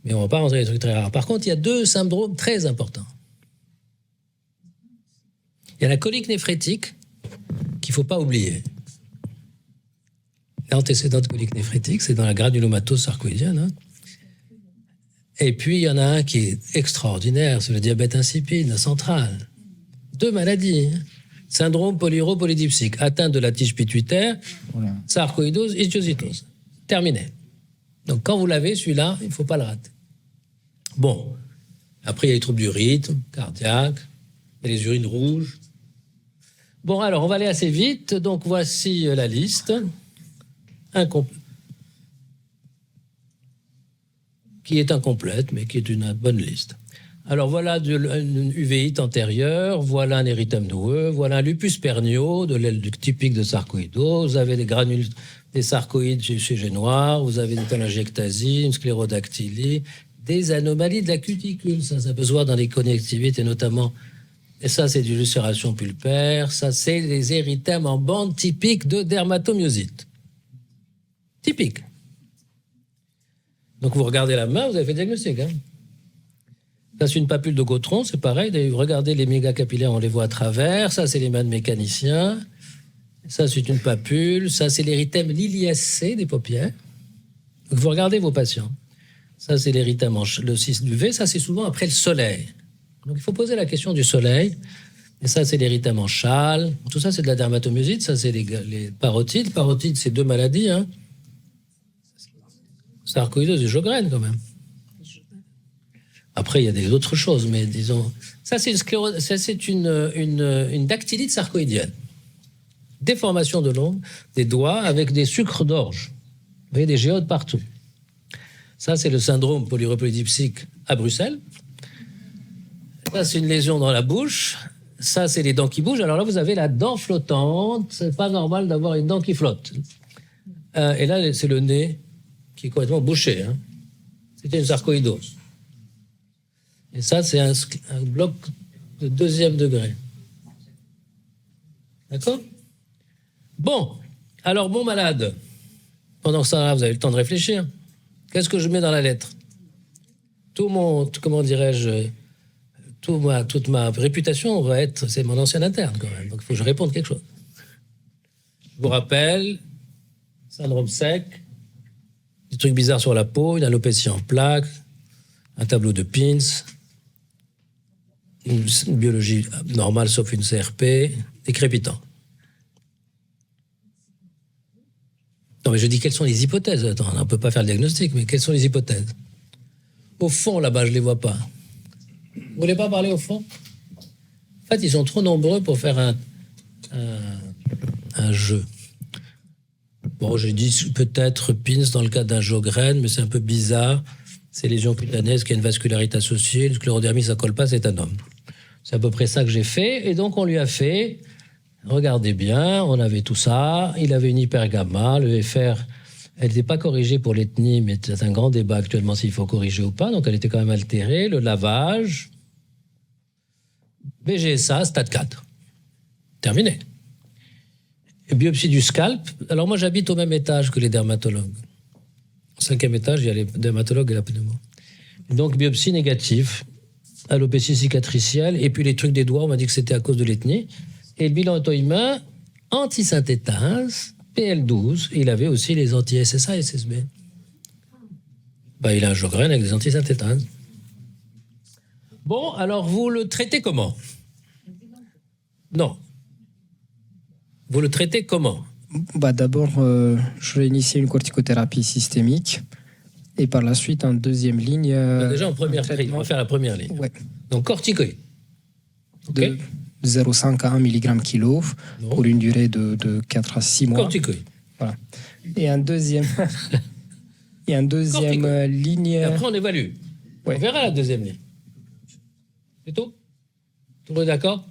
Mais on ne va pas rentrer dans des trucs très rares. Par contre, il y a 2 syndromes très importants. Il y a la colique néphrétique qu'il ne faut pas oublier. L'antécédent de colique néphrétique, c'est dans la granulomatose sarcoïdienne. Hein. Et puis, il y en a un qui est extraordinaire, c'est le diabète insipide, central. 2 maladies. Hein. Syndrome polyuropolydipsique, atteinte de la tige pituitaire, sarcoïdose, ichtiocytose. Terminé. Donc, quand vous l'avez, celui-là, il ne faut pas le rater. Bon. Après, il y a les troubles du rythme, cardiaque, et les urines rouges. Bon, alors, on va aller assez vite. Donc, voici la liste. Qui est incomplète, mais qui est une bonne liste. Alors, voilà une uvéite antérieure, voilà un érythème noueux, voilà un lupus pernio, de l'aile typique de sarcoïdose, vous avez des granules, des sarcoïdes chez Génoir, vous avez des telangiectasies, une sclérodactylie, des anomalies de la cuticule, ça peut se voir dans les connectivités, notamment, et ça, c'est du ulcération pulpaire, ça, c'est les érythèmes en bande typiques de dermatomyosite. Typique. Donc, vous regardez la main, vous avez fait le diagnostic, hein. Ça, c'est une papule de Gautron, c'est pareil. Regardez les mégacapillaires, on les voit à travers. Ça, c'est les mains de mécaniciens. Ça, c'est une papule. Ça, c'est l'érythème liliacé des paupières. Donc, vous regardez vos patients. Ça, c'est l'érythème, le 6 du V. Ça, c'est souvent après le soleil. Donc, il faut poser la question du soleil. Et ça, c'est l'érythème en châle. Tout ça, c'est de la dermatomyosite. Ça, c'est les parotides. Parotides, c'est 2 maladies. Hein. Sarcoïdose et Sjögren, quand même. Après, il y a des autres choses, mais disons... Ça, c'est une dactylite sarcoïdienne. Déformation de l'ongle des doigts avec des sucres d'orge. Vous voyez, des géodes partout. Ça, c'est le syndrome polyuropolydipsique à Bruxelles. Ça, c'est une lésion dans la bouche. Ça, c'est les dents qui bougent. Alors là, vous avez la dent flottante. C'est pas normal d'avoir une dent qui flotte. Et là, c'est le nez qui est complètement bouché. Hein. C'était une sarcoïdose. Et ça, c'est un bloc de 2e degré. D'accord? Bon. Alors, bon malade. Pendant ça, vous avez le temps de réfléchir. Qu'est-ce que je mets dans la lettre? Tout mon, comment dirais-je, toute ma réputation va être, c'est mon ancien interne quand même, donc il faut que je réponde quelque chose. Je vous rappelle, syndrome sec, des trucs bizarres sur la peau, une alopécie en plaques, un tableau de Pins, une biologie normale sauf une CRP, des crépitants. Non mais je dis quelles sont les hypothèses. Attends, on ne peut pas faire le diagnostic, mais quelles sont les hypothèses? Au fond, là-bas, je ne les vois pas. Vous voulez pas parler au fond? En fait, ils sont trop nombreux pour faire un jeu. Bon, j'ai dit peut-être Pins dans le cas d'un Sjögren, mais c'est un peu bizarre. C'est lésion cutaneuse qui a une vascularité associée. Le sclérodermie, ça colle pas, c'est un homme. C'est à peu près ça que j'ai fait. Et donc, on lui a fait, regardez bien, on avait tout ça. Il avait une hypergamma, le FR, elle n'était pas corrigée pour l'ethnie, mais c'est un grand débat actuellement s'il faut corriger ou pas. Donc, elle était quand même altérée. Le lavage, BGSA, stade 4. Terminé. Et biopsie du scalp. Alors, moi, j'habite au même étage que les dermatologues. Au 5e étage, il y a les dermatologues et la pneumo. Donc, biopsie négative, alopécie cicatricielle, et puis les trucs des doigts, on m'a dit que c'était à cause de l'ethnie. Et le bilan auto-humain, antisynthétase, PL12, il avait aussi les anti-SSA et SSB. Il a un Sjögren avec des antisynthétases. Bon, alors vous le traitez comment? Non. Vous le traitez comment? D'abord, je vais initier une corticothérapie systémique et par la suite, en deuxième ligne... déjà, en première ligne, on va faire la première ligne. Ouais. Donc, corticoïdes. De 0,5 à 1 mg/kg pour une durée de 4 à 6 mois. Corticoïdes. Voilà. Et en deuxième, ligne... Et après, on évalue. Ouais. On verra la deuxième ligne. C'est tout? Tout le monde est d'accord?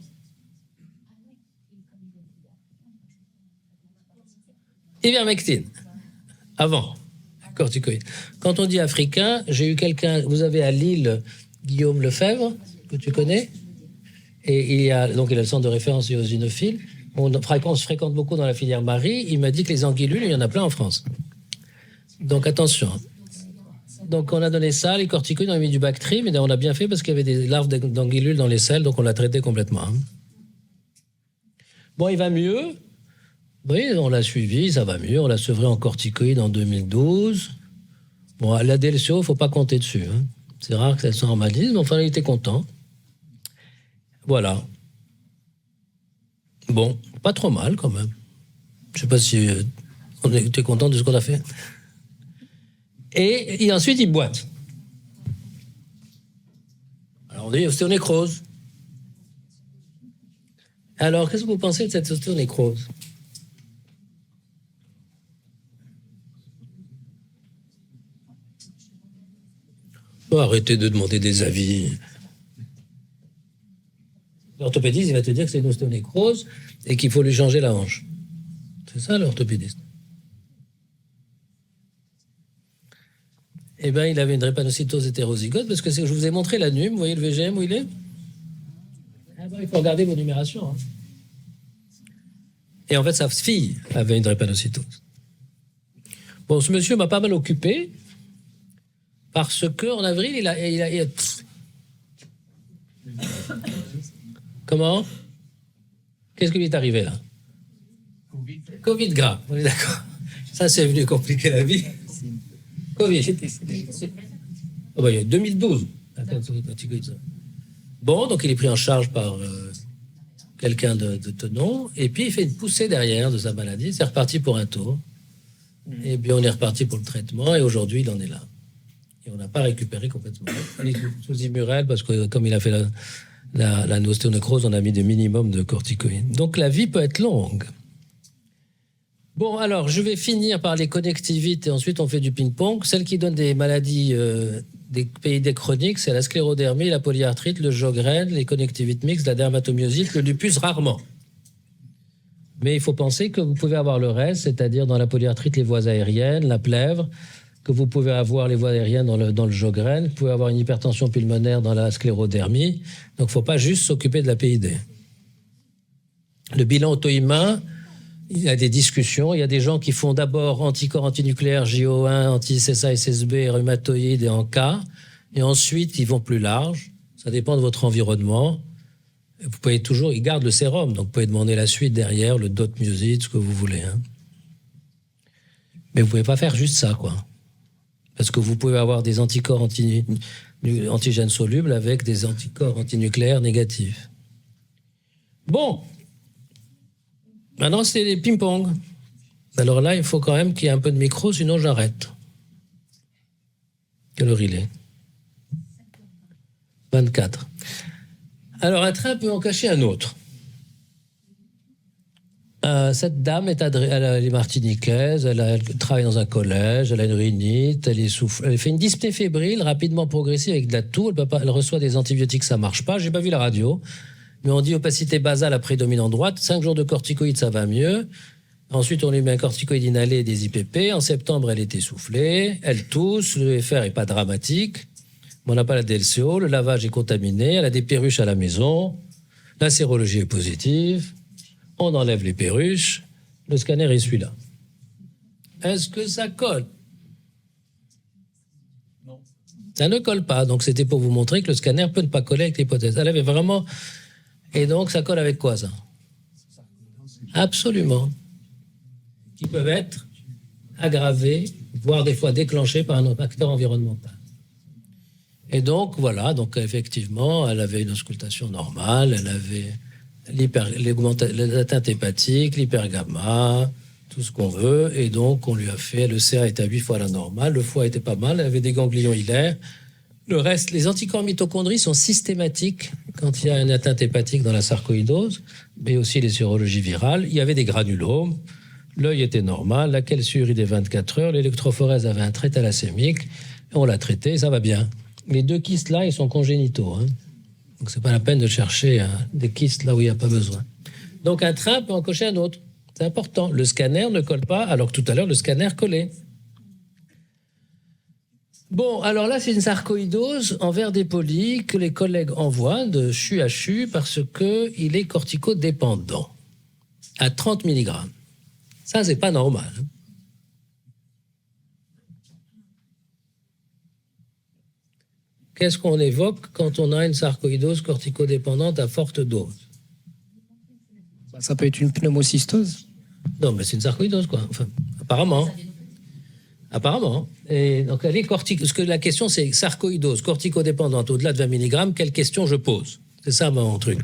Ivermectine. Avant. Corticoïdes. Quand on dit africain, j'ai eu quelqu'un... Vous avez à Lille Guillaume Lefebvre, que tu connais, et il a le centre de référence eosinophile. On se fréquente beaucoup dans la filière Marie. Il m'a dit que les anguillules, il y en a plein en France. Donc attention. Donc on a donné ça, les corticoïdes, on a mis du Bactrim, mais on a bien fait parce qu'il y avait des larves d'anguillules dans les selles, donc on l'a traité complètement. Bon, il va mieux. Oui, on l'a suivi, ça va mieux. On l'a sevré en corticoïdes en 2012. Bon, la DLCO, il ne faut pas compter dessus. C'est rare que ça soit en maladie, mais enfin, il était content. Voilà. Bon, pas trop mal quand même. Je ne sais pas si on était content de ce qu'on a fait. Et ensuite, il boite. Alors, on dit ostéonécrose. Alors, qu'est-ce que vous pensez de cette ostéonécrose? Arrêtez de demander des avis. L'orthopédiste, il va te dire que c'est une ostéonécrose et qu'il faut lui changer la hanche. C'est ça, l'orthopédiste. Eh bien, il avait une drépanocytose hétérozygote parce que je vous ai montré la NUM. Vous voyez le VGM où il est? Il faut regarder vos numérations. Et en fait, sa fille avait une drépanocytose. Bon, ce monsieur m'a pas mal occupé parce qu'en avril, il a... Comment? Qu'est-ce qui lui est arrivé là? Covid grave, on est d'accord. Ça, c'est venu compliquer la vie. Covid. Oh, il y a 2012. Bon, donc il est pris en charge par quelqu'un de Tenon, et puis il fait une poussée derrière de sa maladie. C'est reparti pour un tour. Et puis on est reparti pour le traitement, et aujourd'hui il en est là. Et on n'a pas récupéré complètement. Il est sous Immurel, parce que comme il a fait la ostéonécrose, on a mis des minimums de corticoïdes. Donc la vie peut être longue. Bon, alors, je vais finir par les connectivites et ensuite on fait du ping-pong. Celle qui donne des maladies, des PID chroniques, c'est la sclérodermie, la polyarthrite, le Sjögren, les connectivites mixtes, la dermatomyosite, le lupus rarement. Mais il faut penser que vous pouvez avoir le reste, c'est-à-dire dans la polyarthrite, les voies aériennes, la plèvre, que vous pouvez avoir les voies aériennes dans le Sjögren, vous pouvez avoir une hypertension pulmonaire dans la sclérodermie. Donc, il ne faut pas juste s'occuper de la PID. Le bilan auto-immun, il y a des discussions. Il y a des gens qui font d'abord anticorps antinucléaires, JO1, anti-SSA, SSB, rhumatoïdes et en cas. Et ensuite, ils vont plus large. Ça dépend de votre environnement. Vous pouvez toujours, il garde le sérum, donc vous pouvez demander la suite derrière, le dot mucil, ce que vous voulez. Hein. Mais vous pouvez pas faire juste ça, quoi. Parce que vous pouvez avoir des anticorps antigènes solubles avec des anticorps antinucléaires négatifs. Bon. Maintenant, c'est les ping-pong. Alors là, il faut quand même qu'il y ait un peu de micro, sinon j'arrête. Quelle heure il est ? 24. Alors, un train peut en cacher un autre. Cette dame elle est martiniquaise, elle travaille dans un collège, elle a une rhinite, elle fait une dyspnée fébrile rapidement progressive avec de la toux, elle reçoit des antibiotiques, ça marche pas. J'ai pas vu la radio, mais on dit opacité basale à prédominante droite, 5 jours de corticoïdes, ça va mieux. Ensuite, on lui met un corticoïde inhalé et des IPP. En septembre, elle est essoufflée, elle tousse, le FR est pas dramatique. On n'a pas la DLCO, le lavage est contaminé, elle a des perruches à la maison, la sérologie est positive. On enlève les perruches, le scanner est celui-là. Est-ce que ça colle ? Non. Ça ne colle pas, donc c'était pour vous montrer que le scanner peut ne pas coller avec l'hypothèse. Elle avait vraiment... Et donc, ça colle avec quoi, ça ? Absolument. Qui peuvent être aggravés, voire des fois déclenchés par un autre acteur environnemental. Et donc, voilà, donc effectivement, elle avait une auscultation normale, elle avait... l'atteinte hépatique, l'hypergamma, tout ce qu'on veut, et donc on lui a fait, le CA était à 8 fois la normale, le foie était pas mal, elle avait des ganglions hilaires. Le reste, les anticorps mitochondries sont systématiques quand il y a une atteinte hépatique dans la sarcoïdose, mais aussi les sérologies virales. Il y avait des granulomes, l'œil était normal, la calciurie des 24 heures, l'électrophorèse avait un trait thalassémique, on l'a traité, ça va bien. Les 2 kystes là, ils sont congénitaux, hein. Donc, c'est pas la peine de chercher des kystes là où il n'y a pas besoin. Donc, un train peut en cocher un autre. C'est important. Le scanner ne colle pas, alors que tout à l'heure, le scanner collait. Bon, alors là, c'est une sarcoïdose en verre dépoli que les collègues envoient de CHU à CHU parce qu'il est corticodépendant à 30 mg. Ça, c'est pas normal. Qu'est-ce qu'on évoque quand on a une sarcoïdose corticodépendante à forte dose ? Ça peut être une pneumocystose. Non, mais c'est une sarcoïdose, quoi. Enfin, apparemment. Apparemment. Et donc, elle est parce que la question, c'est sarcoïdose corticodépendante au-delà de 20 mg, quelle question je pose ? C'est ça mon truc.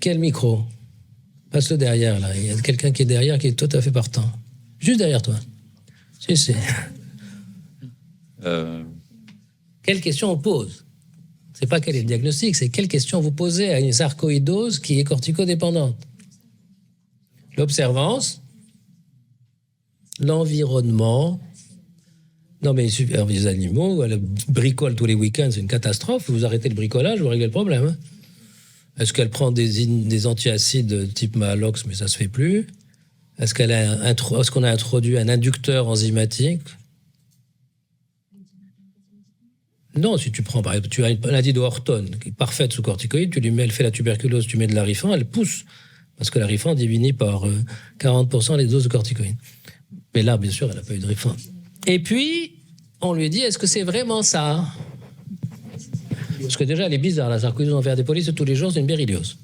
Quel micro ? Passe-le derrière, là. Il y a quelqu'un qui est derrière qui est tout à fait partant. Juste derrière toi. Si. Quelle question on pose ? C'est pas quel est le diagnostic, c'est quelle question vous posez à une sarcoïdose qui est corticodépendante. L'observance, l'environnement. Non mais les animaux, elle bricole tous les week-ends, c'est une catastrophe. Vous arrêtez le bricolage, vous réglez le problème. Hein. Est-ce qu'elle prend des antiacides type Maalox, mais ça se fait plus ? Est-ce qu'on a introduit un inducteur enzymatique ? Non, si tu prends, par exemple, tu as une maladie de Horton qui est parfaite sous corticoïde, elle fait la tuberculose, tu mets de l'Arifan, elle pousse. Parce que l'Arifan diminue par 40% les doses de corticoïdes. Mais là, bien sûr, elle n'a pas eu de Rifan. Et puis, on lui dit, est-ce que c'est vraiment ça ? Parce que déjà, elle est bizarre, la sarcoïdose en verre dépoli, tous les jours, c'est une berlioz.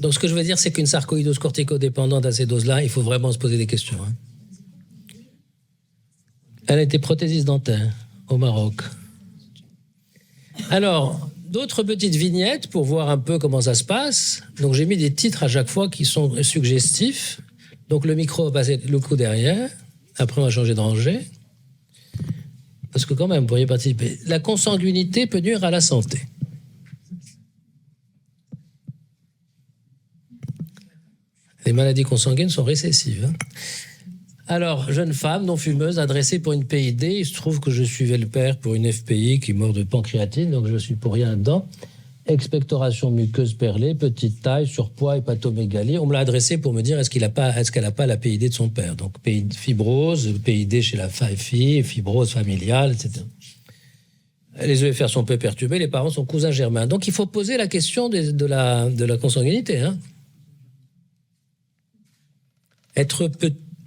Donc, ce que je veux dire, c'est qu'une sarcoïdose corticodépendante à ces doses-là, il faut vraiment se poser des questions. Hein. Elle a été prothésiste dentaire au Maroc. Alors, d'autres petites vignettes pour voir un peu comment ça se passe. Donc, j'ai mis des titres à chaque fois qui sont suggestifs. Donc, le micro va passer le coup derrière. Après, on va changer de rangée. Parce que quand même, vous pourriez participer. La consanguinité peut nuire à la santé. Les maladies consanguines sont récessives. Hein. Alors, jeune femme non fumeuse adressée pour une PID, il se trouve que je suivais le père pour une FPI qui est mort de pancréatine, donc je suis pour rien dedans. Expectoration muqueuse perlée, petite taille, surpoids, hépatomégalie. On me l'a adressé pour me dire est-ce qu'elle n'a pas la PID de son père. Donc fibrose, PID chez la fille, fibrose familiale, etc. Les EFR sont peu perturbés, les parents sont cousins germains. Donc il faut poser la question de la consanguinité. Hein. Être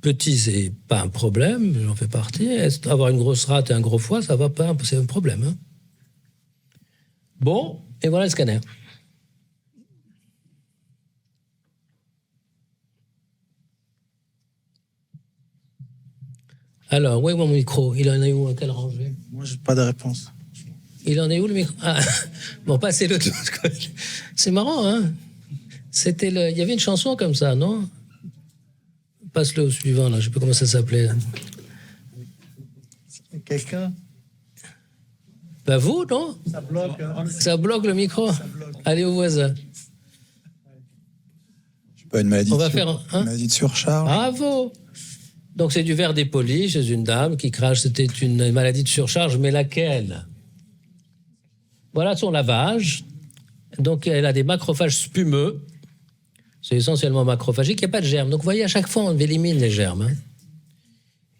petit, c'est pas un problème, j'en fais partie. Avoir une grosse rate et un gros foie, ça va pas, c'est un problème. Hein. Bon, et voilà le scanner. Alors, où est mon micro? Il en est où? À quelle rangée? Moi, j'ai pas de réponse. Il en est où le micro? Ah, bon, passez-le de l'autre côté. C'est marrant, hein? Il y avait une chanson comme ça, non? Passe-le au suivant, là. Je sais pas comment ça s'appelait. Quelqu'un? Bah vous, non? Ça bloque le micro. Allez au voisin. Pas une maladie, On va faire une maladie de surcharge. Bravo. Donc c'est du verre dépoli chez une dame qui crache. C'était une maladie de surcharge, mais laquelle? Voilà son lavage. Donc elle a des macrophages spumeux. C'est essentiellement macrophagique. Il n'y a pas de germes. Donc vous voyez, à chaque fois, on élimine les germes. Hein.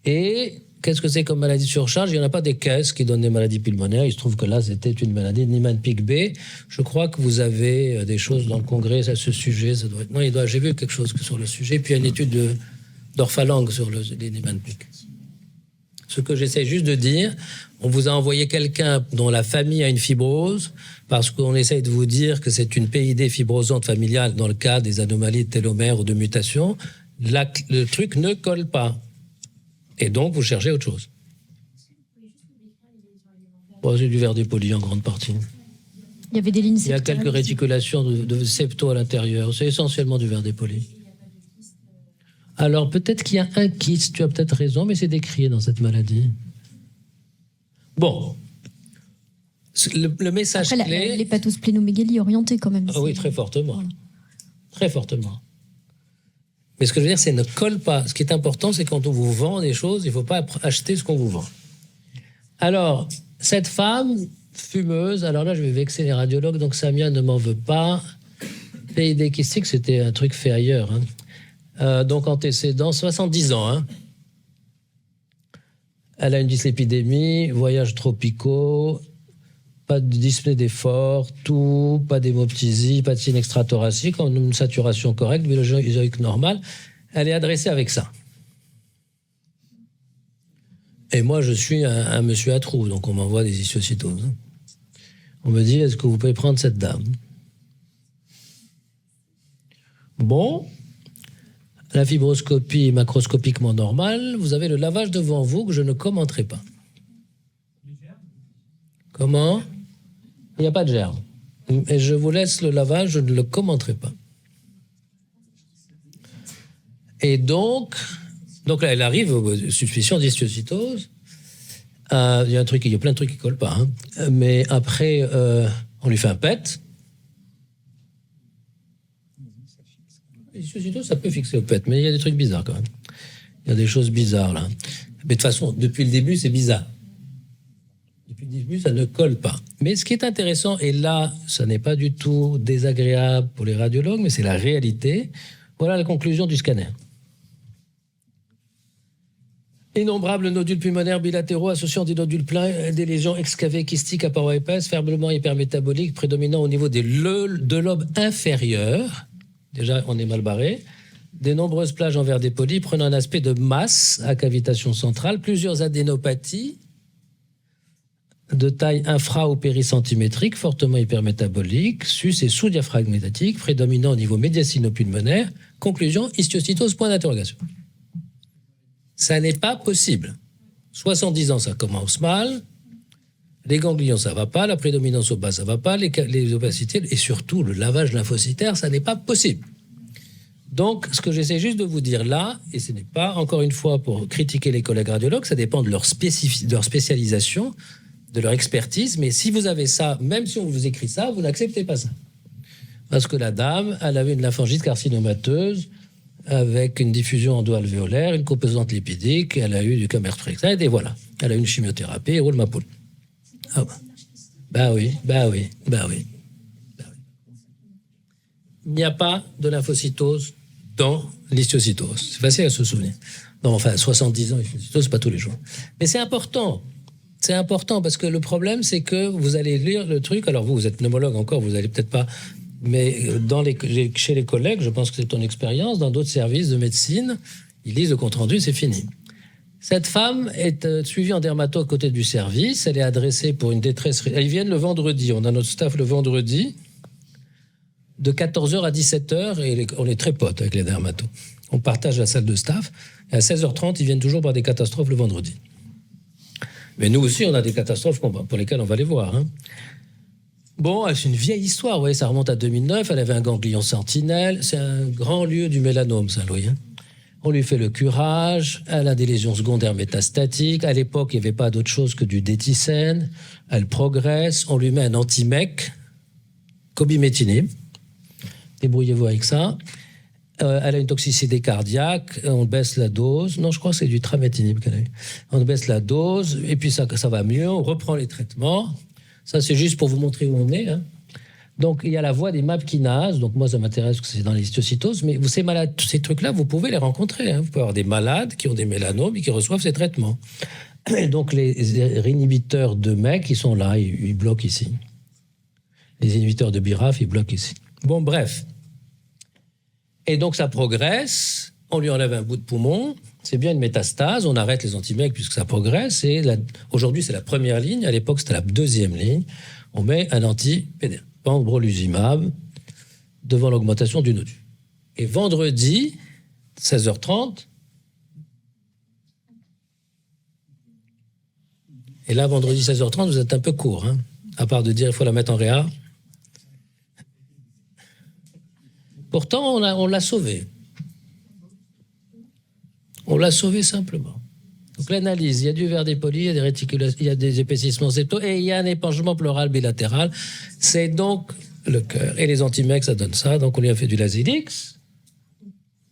Et qu'est-ce que c'est comme maladie de surcharge? Il n'y en a pas des caisses qui donnent des maladies pulmonaires. Il se trouve que là, c'était une maladie de Niemann-Pick B. Je crois que vous avez des choses dans le congrès à ce sujet. Ça doit être... Non, j'ai vu quelque chose sur le sujet. Puis il y a une étude d'Orphalang sur les Niemann-Pick. Ce que j'essaie juste de dire, on vous a envoyé quelqu'un dont la famille a une fibrose parce qu'on essaye de vous dire que c'est une PID fibrosante familiale dans le cas des anomalies de télomère ou de mutation. Là, le truc ne colle pas. Et donc, vous cherchez autre chose. Bon, c'est du verre dépoli en grande partie. Il y avait des lignes Il y a quelques réticulations de septo à l'intérieur. C'est essentiellement du verre dépoli. Alors, peut-être qu'il y a un kyste, tu as peut-être raison, mais c'est décrié dans cette maladie. Bon. Le message Après, clé... l'hépatosplénomégalie orientée quand même. Ah oui, très fortement. Voilà. Très fortement. Mais ce que je veux dire, c'est ne colle pas. Ce qui est important, c'est quand on vous vend des choses, il ne faut pas acheter ce qu'on vous vend. Alors, cette femme fumeuse, alors là, je vais vexer les radiologues, donc Samia ne m'en veut pas. PID kystique, c'était un truc fait ailleurs. Hein. Donc, antécédent, 70 ans. Hein. Elle a une dyslipidémie, voyages tropicaux, pas de dyspnée d'effort, tout, pas d'hémoptysie, pas de signe extrathoracique, une saturation correcte, biologie isoïque normale. Elle est adressée avec ça. Et moi, je suis un monsieur à trous, donc on m'envoie des histiocytoses. On me dit, est-ce que vous pouvez prendre cette dame? Bon, la fibroscopie est macroscopiquement normale. Vous avez le lavage devant vous que je ne commenterai pas. Comment? Il n'y a pas de germe. Et je vous laisse le lavage, je ne le commenterai pas. Et donc là, elle arrive aux suspicions d'histiocytose. Il y a plein de trucs qui ne collent pas. Hein. Mais après, on lui fait un PET. L'histiocytose, ça peut fixer au PET, mais il y a des trucs bizarres quand même. Il y a des choses bizarres là. Mais de toute façon, depuis le début, c'est bizarre. Depuis le début, ça ne colle pas. Mais ce qui est intéressant, et là, ça n'est pas du tout désagréable pour les radiologues, mais c'est la réalité. Voilà la conclusion du scanner. Innombrables nodules pulmonaires bilatéraux associant des nodules pleins, des lésions excavées kystiques à paroi épaisse, faiblement hypermétaboliques, prédominant au niveau de lobe inférieur. Déjà, on est mal barré. Des nombreuses plages en verre dépoli prenant un aspect de masse à cavitation centrale, plusieurs adénopathies de taille infra- ou péricentimétrique, fortement hypermétabolique, sus- et sous-diaphragmatique, prédominant au niveau médiastinopulmonaire. Conclusion, histiocytose, point d'interrogation. Ça n'est pas possible. 70 ans, ça commence mal. Les ganglions, ça va pas. La prédominance au bas, ça va pas. Les opacités et surtout le lavage lymphocytaire, ça n'est pas possible. Donc, ce que j'essaie juste de vous dire là, et ce n'est pas, encore une fois, pour critiquer les collègues radiologues, ça dépend de leur spécialisation, de leur expertise, mais si vous avez ça, même si on vous écrit ça, vous n'acceptez pas ça. Parce que la dame, elle avait une lymphangite carcinomateuse avec une diffusion endo-alvéolaire, une composante lipidique, elle a eu du camertrexate, et voilà. Elle a eu une chimiothérapie et roule ma poule. Ah bah oui. Il n'y a pas de lymphocytose dans l'histiocytose. C'est facile à se souvenir. Non, enfin, 70 ans, l'histiocytose, c'est pas tous les jours. Mais c'est important. C'est important parce que le problème, c'est que vous allez lire le truc. Alors vous êtes pneumologue encore, vous allez peut-être pas... Mais chez les collègues, je pense que c'est ton expérience, dans d'autres services de médecine, Ils lisent le compte-rendu, c'est fini. Cette femme est suivie en dermato à côté du service. Elle est adressée pour une détresse. Ils viennent le vendredi. On a notre staff le vendredi de 14h à 17h et on est très potes avec les dermatos. On partage la salle de staff. Et à 16h30, ils viennent toujours par des catastrophes le vendredi. Mais nous aussi, on a des catastrophes pour lesquelles on va les voir. Hein. Bon, c'est une vieille histoire. Vous voyez, ça remonte à 2009. Elle avait un ganglion sentinelle. C'est un grand lieu du mélanome, Saint-Louis. Hein. On lui fait le curage, elle a des lésions secondaires métastatiques. À l'époque, il n'y avait pas d'autre chose que du déticène. Elle progresse, on lui met un anti-mec, cobimétinib. Débrouillez-vous avec ça. Elle a une toxicité cardiaque, on baisse la dose. Non, je crois que c'est du tramétinib qu'elle a eu. On baisse la dose, et puis ça va mieux, on reprend les traitements. Ça, c'est juste pour vous montrer où on est. Hein. Donc, il y a la voie des MAP kinases. Donc, moi, ça m'intéresse parce que c'est dans les histiocytoses. Mais ces malades, ces trucs-là, vous pouvez les rencontrer. Hein. Vous pouvez avoir des malades qui ont des mélanomes et qui reçoivent ces traitements. Et donc, les inhibiteurs de MEC, ils sont là, ils bloquent ici. Les inhibiteurs de BRAF, ils bloquent ici. Bon, bref. Et donc, ça progresse. On lui enlève un bout de poumon. C'est bien une métastase. On arrête les anti-MEC puisque ça progresse. Et aujourd'hui, c'est la première ligne. À l'époque, c'était la deuxième ligne. On met un anti-PDA. Pembrolizumab devant l'augmentation du nodule. Et vendredi, 16h30, et là, vendredi 16h30, vous êtes un peu court, hein, à part de dire il faut la mettre en réa. Pourtant, on l'a sauvée. On l'a sauvée simplement. Donc l'analyse, il y a du verre dépoli, il y a des réticulations, il y a des épaississements septaux et il y a un épanchement pleural bilatéral. C'est donc le cœur. Et les anti-MEC, ça donne ça. Donc on lui a fait du Lasix.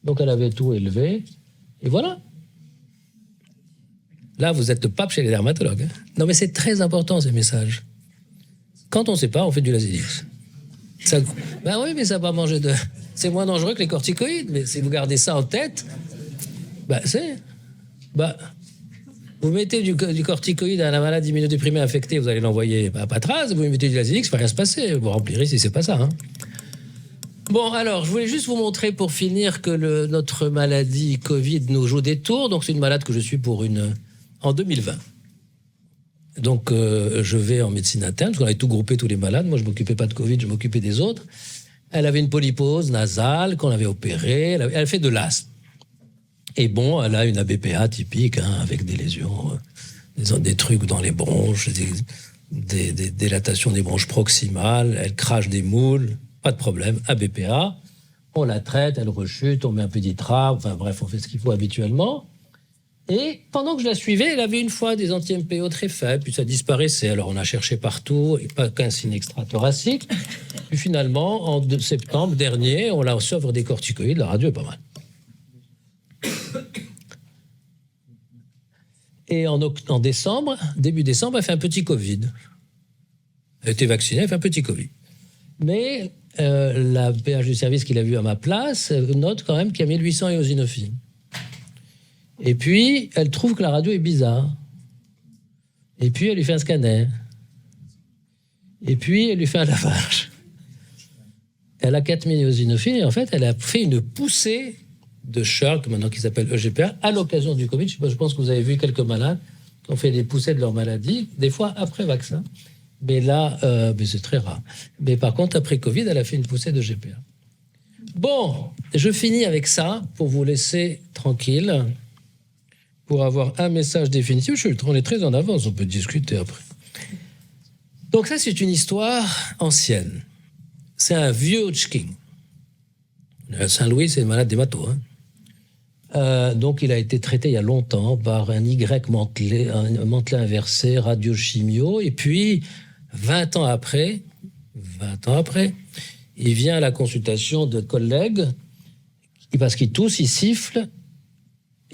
Donc elle avait tout élevé. Et voilà. Là, vous êtes le pape chez les dermatologues. Hein. Non, mais c'est très important, ces messages. Quand on ne sait pas, on fait du Lasix. Ben oui, mais ça va manger de... C'est moins dangereux que les corticoïdes. Mais si vous gardez ça en tête, vous mettez du corticoïde à la malade immunodéprimée affectée, vous allez l'envoyer à Patras, vous lui mettez du Lasix, ça ne va rien se passer, vous remplirez si ce n'est pas ça. Hein. Bon, alors, je voulais juste vous montrer pour finir que notre maladie Covid nous joue des tours. Donc, c'est une malade que je suis en 2020. Donc, je vais en médecine interne, parce qu'on avait tout groupé, tous les malades. Moi, je ne m'occupais pas de Covid, je m'occupais des autres. Elle avait une polypose nasale qu'on avait opérée, elle fait de l'asthme. Et bon, elle a une ABPA typique, hein, avec des lésions, des trucs dans les bronches, des dilatations des bronches proximales, elle crache des moules, pas de problème, ABPA. On la traite, elle rechute, on met un peu d'ITRA, enfin bref, on fait ce qu'il faut habituellement. Et pendant que je la suivais, elle avait une fois des anti-MPO très faibles, puis ça disparaissait. Alors on a cherché partout, et pas qu'un signe extra-thoracique. Puis finalement, en septembre dernier, on la sauve des corticoïdes, la radio est pas mal. Et en décembre, début décembre, elle fait un petit Covid. Elle a été vaccinée, elle fait un petit Covid. Mais la PH du service qu'il a vu à ma place note quand même qu'il y a 1800 éosinophiles. Et puis, elle trouve que la radio est bizarre. Et puis, elle lui fait un scanner. Et puis, elle lui fait un lavage. Elle a 4000 éosinophiles et en fait, elle a fait une poussée de Shirk, maintenant qui s'appelle EGPA, à l'occasion du Covid. Je pense que vous avez vu quelques malades qui ont fait des poussées de leur maladie, des fois après vaccin. Mais là, c'est très rare. Mais par contre, après Covid, elle a fait une poussée de GPA. Bon, je finis avec ça pour vous laisser tranquille, pour avoir un message définitif. On est très en avance, on peut discuter après. Donc ça, c'est une histoire ancienne. C'est un vieux Hodgkin. Saint-Louis, c'est une malade d'hémato. Hein. Donc, il a été traité il y a longtemps par un Y mantelé, un mantelet inversé, radiochimio. Et puis, 20 ans après, il vient à la consultation de collègues parce qu'il tousse, il siffle,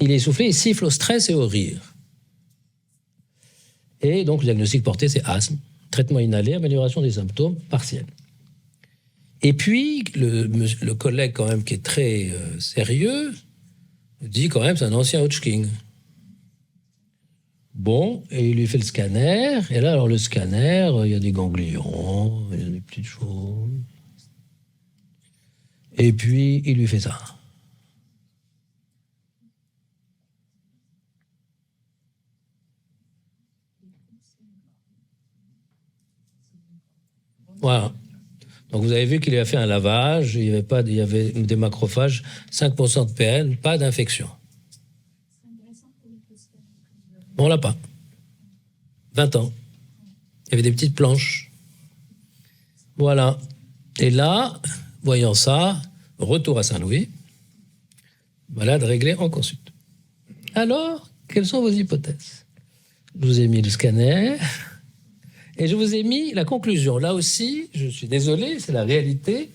il est essoufflé, il siffle au stress et au rire. Et donc, le diagnostic porté, c'est asthme, traitement inhalé, amélioration des symptômes partiels. Et puis, le collègue, quand même, qui est très sérieux, dit quand même, c'est un ancien Hodgkin. Bon, et il lui fait le scanner, et là, alors le scanner, il y a des ganglions, il y a des petites choses. Et puis, il lui fait ça. Voilà. Donc vous avez vu qu'il a fait un lavage, il y avait des macrophages, 5% de PN, pas d'infection. On l'a pas. 20 ans. Il y avait des petites planches. Voilà. Et là, voyant ça, retour à Saint-Louis, malade réglé en consulte. Alors, quelles sont vos hypothèses? Je vous ai mis le scanner et je vous ai mis la conclusion. Là aussi, je suis désolé, c'est la réalité.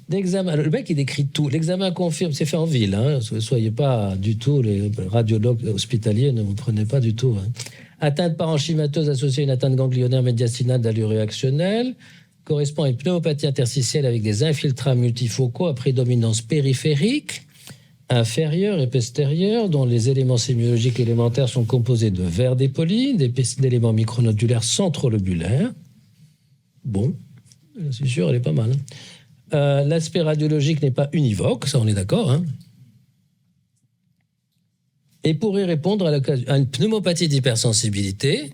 L'examen, le mec, il décrit tout. L'examen confirme, c'est fait en ville. Hein. Soyez pas du tout, les radiologues hospitaliers, ne vous prenez pas du tout. Hein. Atteinte parenchymateuse associée à une atteinte ganglionnaire médiastinale d'allure réactionnelle, correspond à une pneumopathie interstitielle avec des infiltrats multifocaux à prédominance périphérique, inférieure et postérieure, dont les éléments sémiologiques élémentaires sont composés de verres dépolis, d'éléments micronodulaires centrolobulaires. Bon, c'est sûr, elle est pas mal. L'aspect radiologique n'est pas univoque, ça on est d'accord. Hein. Et pourrait répondre à une pneumopathie d'hypersensibilité,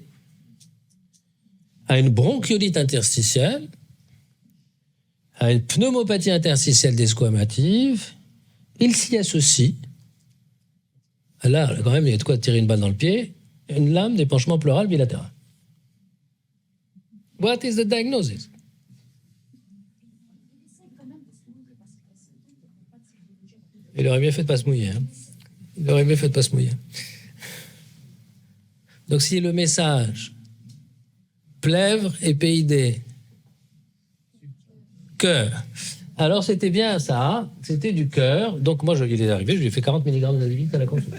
à une bronchiolite interstitielle, à une pneumopathie interstitielle desquamative. Il s'y associe, là quand même il y a de quoi tirer une balle dans le pied, une lame d'épanchement pleural bilatéral. What is the diagnosis? Il aurait mieux fait de pas se mouiller. Hein. Il aurait mieux fait de pas se mouiller. Donc si le message plèvre et PID, cœur, alors c'était bien ça, c'était du cœur. Donc moi, il est arrivé, je lui ai fait 40 mg d'adévite à la consulte.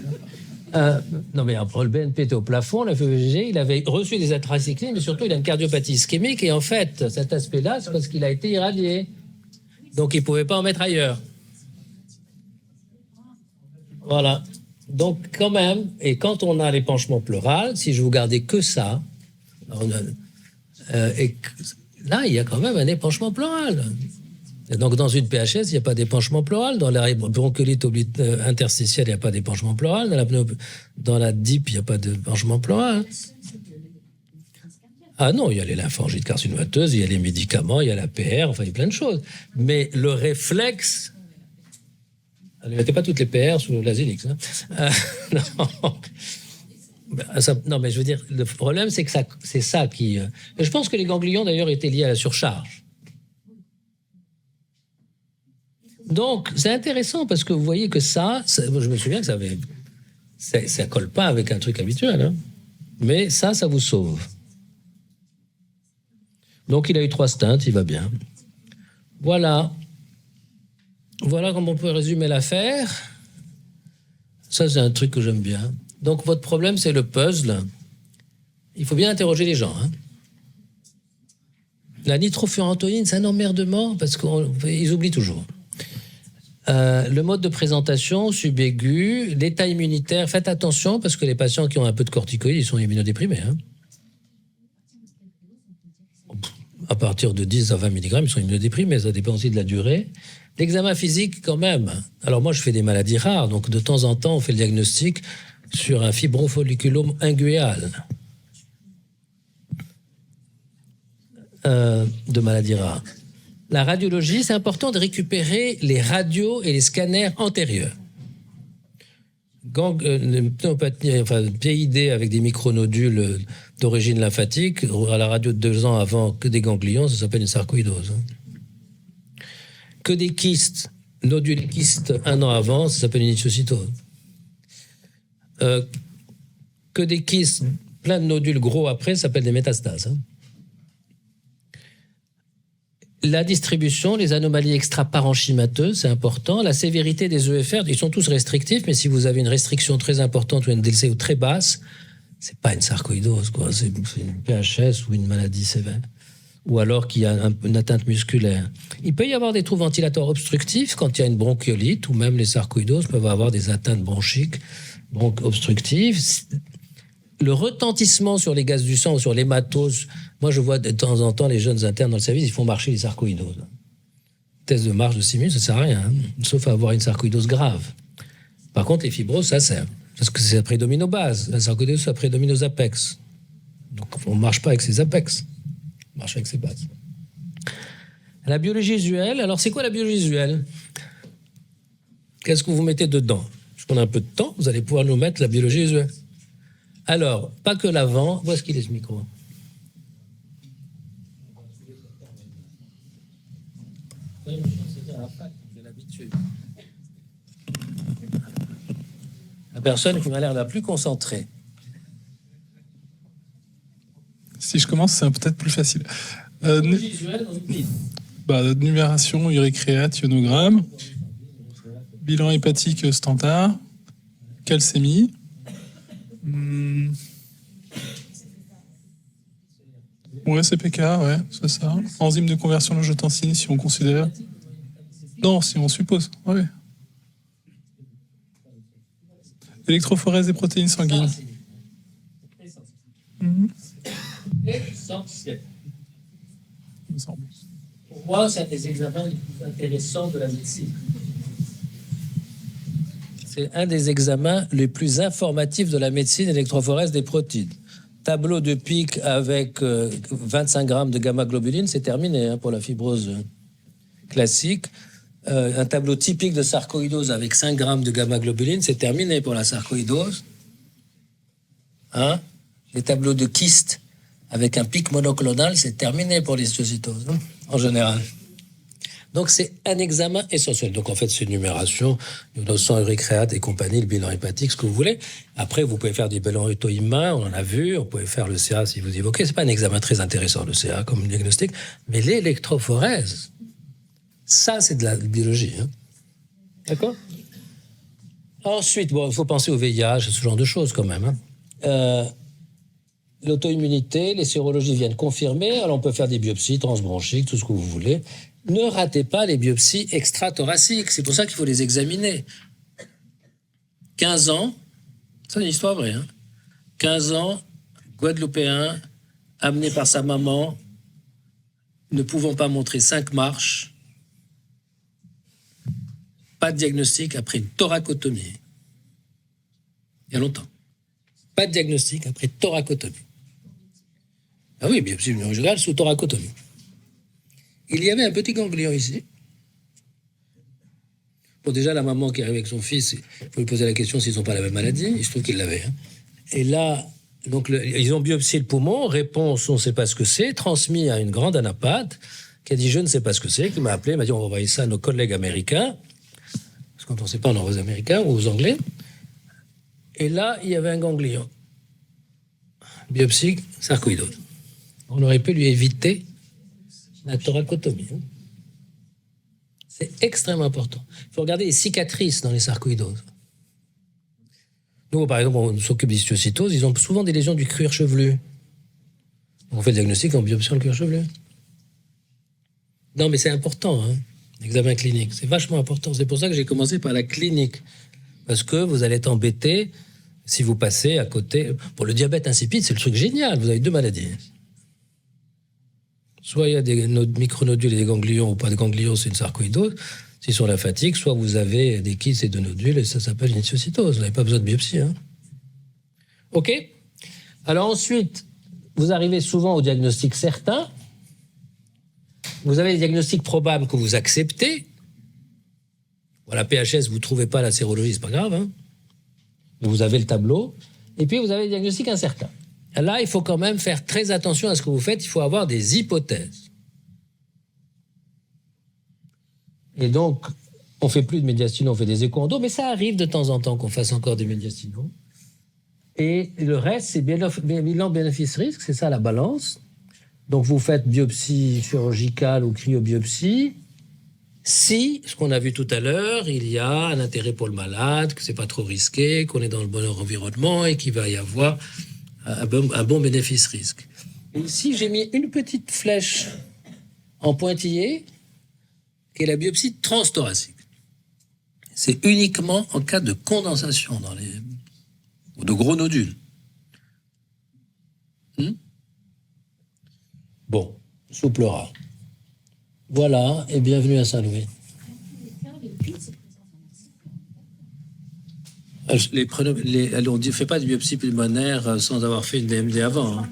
Non mais après, le BNP était au plafond, la FEVG, il avait reçu des atracyclines, mais surtout il a une cardiopathie ischémique, et en fait, cet aspect-là, c'est parce qu'il a été irradié. Donc il ne pouvait pas en mettre ailleurs. Voilà. Donc quand même, et quand on a l'épanchement pleural, si je vous gardais que ça, là il y a quand même un épanchement pleural. Et donc dans une PHS, il n'y a pas d'épanchement pleural. Dans la bronchiolite interstitielle, il n'y a pas d'épanchement pleural. Dans la DIP, il n'y a pas d'épanchement pleural. Ah non, il y a les lymphangites carcinomateuses, il y a les médicaments, il y a la PR, enfin il y a plein de choses. Mais le réflexe... Ne mettez pas toutes les PR sous l'Azélix. Hein. Non, mais je veux dire, le problème, c'est que c'est ça qui... Je pense que les ganglions, d'ailleurs, étaient liés à la surcharge. Donc, c'est intéressant parce que vous voyez que ça je me souviens que ça colle pas avec un truc habituel. Hein. Mais ça vous sauve. Donc, il a eu 3 stents, il va bien. Voilà comment on peut résumer l'affaire. Ça, c'est un truc que j'aime bien. Donc, votre problème, c'est le puzzle. Il faut bien interroger les gens. Hein. La nitrofurantoïne, c'est un emmerdement parce qu'ils oublient toujours. Le mode de présentation subaigu, l'état immunitaire, faites attention parce que les patients qui ont un peu de corticoïdes, ils sont immunodéprimés. Hein. À partir de 10 à 20 mg, ils sont immunodéprimés, ça dépend aussi de la durée. L'examen physique, quand même. Alors moi, je fais des maladies rares, donc de temps en temps, on fait le diagnostic sur un fibrofolliculome inguéal de maladies rares. La radiologie, c'est important de récupérer les radios et les scanners antérieurs. PID avec des micronodules d'origine lymphatique, à la radio de 2 ans avant que des ganglions, ça s'appelle une sarcoïdose. Que des kystes, nodules et kystes 1 an avant, ça s'appelle une ichtiocytose. Que des kystes, plein de nodules gros après, ça s'appelle des métastases. Hein. La distribution, les anomalies extra-parenchymateuses, c'est important. La sévérité des EFR, ils sont tous restrictifs, mais si vous avez une restriction très importante ou une DLCO très basse, c'est pas une sarcoïdose, quoi. C'est une PHS ou une maladie sévère. Ou alors qu'il y a une atteinte musculaire. Il peut y avoir des trous ventilatoires obstructifs quand il y a une bronchiolite, ou même les sarcoïdoses peuvent avoir des atteintes bronchiques obstructives. Le retentissement sur les gaz du sang ou sur l'hématose, moi je vois de temps en temps les jeunes internes dans le service, ils font marcher les sarcoïdoses. Test de marche de 6 minutes, ça sert à rien, hein, sauf à avoir une sarcoïdose grave. Par contre, les fibroses, ça sert, parce que ça prédomine aux bases. La sarcoïdose, ça prédomine aux apex. Donc on ne marche pas avec ses apex, on marche avec ses bases. La biologie usuelle, alors c'est quoi la biologie usuelle? Qu'est-ce que vous mettez dedans? Puisqu'on a un peu de temps, vous allez pouvoir nous mettre la biologie usuelle. Alors, pas que l'avant. Où est-ce qu'il est ce micro? La personne qui m'a l'air la plus concentrée. Si je commence, c'est peut-être plus facile. Biologie usuelle dans une pile. Numération, urécréate, ionogramme, bilan hépatique standard, calcémie. Ouais, CPK, ouais, c'est ça. Enzyme de conversion de l'angiotensine, si on considère. Non, si on suppose, ouais. Électrophorèse des protéines sanguines. Essentiel. Il me semble. Pour moi, c'est un des examens les plus intéressants de la médecine. C'est un des examens les plus informatifs de la médecine, électrophorèse des protéines. Tableau de pic avec 25 grammes de gamma-globuline, c'est terminé pour la fibrose classique. Un tableau typique de sarcoïdose avec 5 grammes de gamma-globuline, c'est terminé pour la sarcoïdose. Les tableaux de kyste avec un pic monoclonal, c'est terminé pour l'histiocytose, en général. Donc, c'est un examen essentiel. Donc, en fait, c'est une numération, le sang urécréate et compagnie, le bilan hépatique, ce que vous voulez. Après, vous pouvez faire des bilans auto-immuns, on en a vu. On pouvait faire le CA si vous évoquez. C'est pas un examen très intéressant, le CA, comme diagnostic. Mais l'électrophorèse, ça, c'est de la biologie. D'accord? Ensuite, il faut penser au VIH, ce genre de choses, quand même. L'auto-immunité, les sérologies viennent confirmer. Alors, on peut faire des biopsies transbronchiques, tout ce que vous voulez. Ne ratez pas les biopsies extra-thoraciques. C'est pour ça qu'il faut les examiner. 15 ans, c'est une histoire vraie. 15 ans, Guadeloupéen, amené par sa maman, ne pouvant pas montrer 5 marches. Pas de diagnostic après une thoracotomie. Il y a longtemps. Pas de diagnostic après thoracotomie. Ah oui, biopsie générale sous thoracotomie. Il y avait un petit ganglion ici. Bon, déjà, la maman qui arrive avec son fils, il faut lui poser la question s'ils n'ont pas la même maladie. Il se trouve qu'ils l'avaient. Et là, donc, ils ont biopsié le poumon. Réponse, on ne sait pas ce que c'est. Transmis à une grande anapathe qui a dit, je ne sais pas ce que c'est, qui m'a appelé, m'a dit, on va envoyer ça à nos collègues américains. Parce que quand on ne sait pas, on envoie aux Américains ou aux Anglais. Et là, il y avait un ganglion. Biopsie, sarcoïdose. On aurait pu lui éviter la thoracotomie. C'est extrêmement important. Il faut regarder les cicatrices dans les sarcoïdoses. Nous, par exemple, on s'occupe des histiocytoses, ils ont souvent des lésions du cuir chevelu. On fait le diagnostic en biopsie le cuir chevelu. Non, mais c'est important, l'examen clinique. C'est vachement important. C'est pour ça que j'ai commencé par la clinique. Parce que vous allez être embêté si vous passez à côté. Pour le diabète insipide, c'est le truc génial. Vous avez 2 maladies. Soit il y a des micronodules et des ganglions, ou pas de ganglions, c'est une sarcoïdose. C'est sur la fatigue. Soit vous avez des kystes et de nodules, et ça s'appelle une histiocytose. Vous n'avez pas besoin de biopsie. OK? Alors ensuite, vous arrivez souvent au diagnostic certain. Vous avez des diagnostics probables que vous acceptez. Voilà, PHS, vous ne trouvez pas la sérologie, c'est pas grave. Vous avez le tableau. Et puis, vous avez des diagnostics incertains. Là, il faut quand même faire très attention à ce que vous faites. Il faut avoir des hypothèses. Et donc, on ne fait plus de médiastinaux, on fait des écho-endos, mais ça arrive de temps en temps qu'on fasse encore des médiastinaux. Et le reste, c'est bilan bénéfice-risque, c'est ça la balance. Donc, vous faites biopsie chirurgicale ou cryobiopsie. Si, ce qu'on a vu tout à l'heure, il y a un intérêt pour le malade, que ce n'est pas trop risqué, qu'on est dans le bon environnement et qu'il va y avoir un bon bénéfice-risque. Et ici, j'ai mis une petite flèche en pointillé, qui est la biopsie transthoracique. C'est uniquement en cas de condensation ou de gros nodules. Bon, souplera. Voilà, et bienvenue à Saint-Louis. On ne fait pas de biopsie pulmonaire sans avoir fait une DMD avant.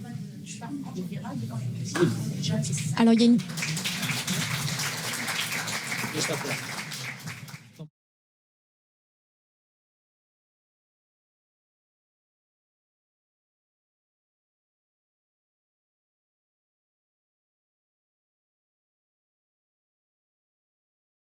Alors, il y a une... Juste après.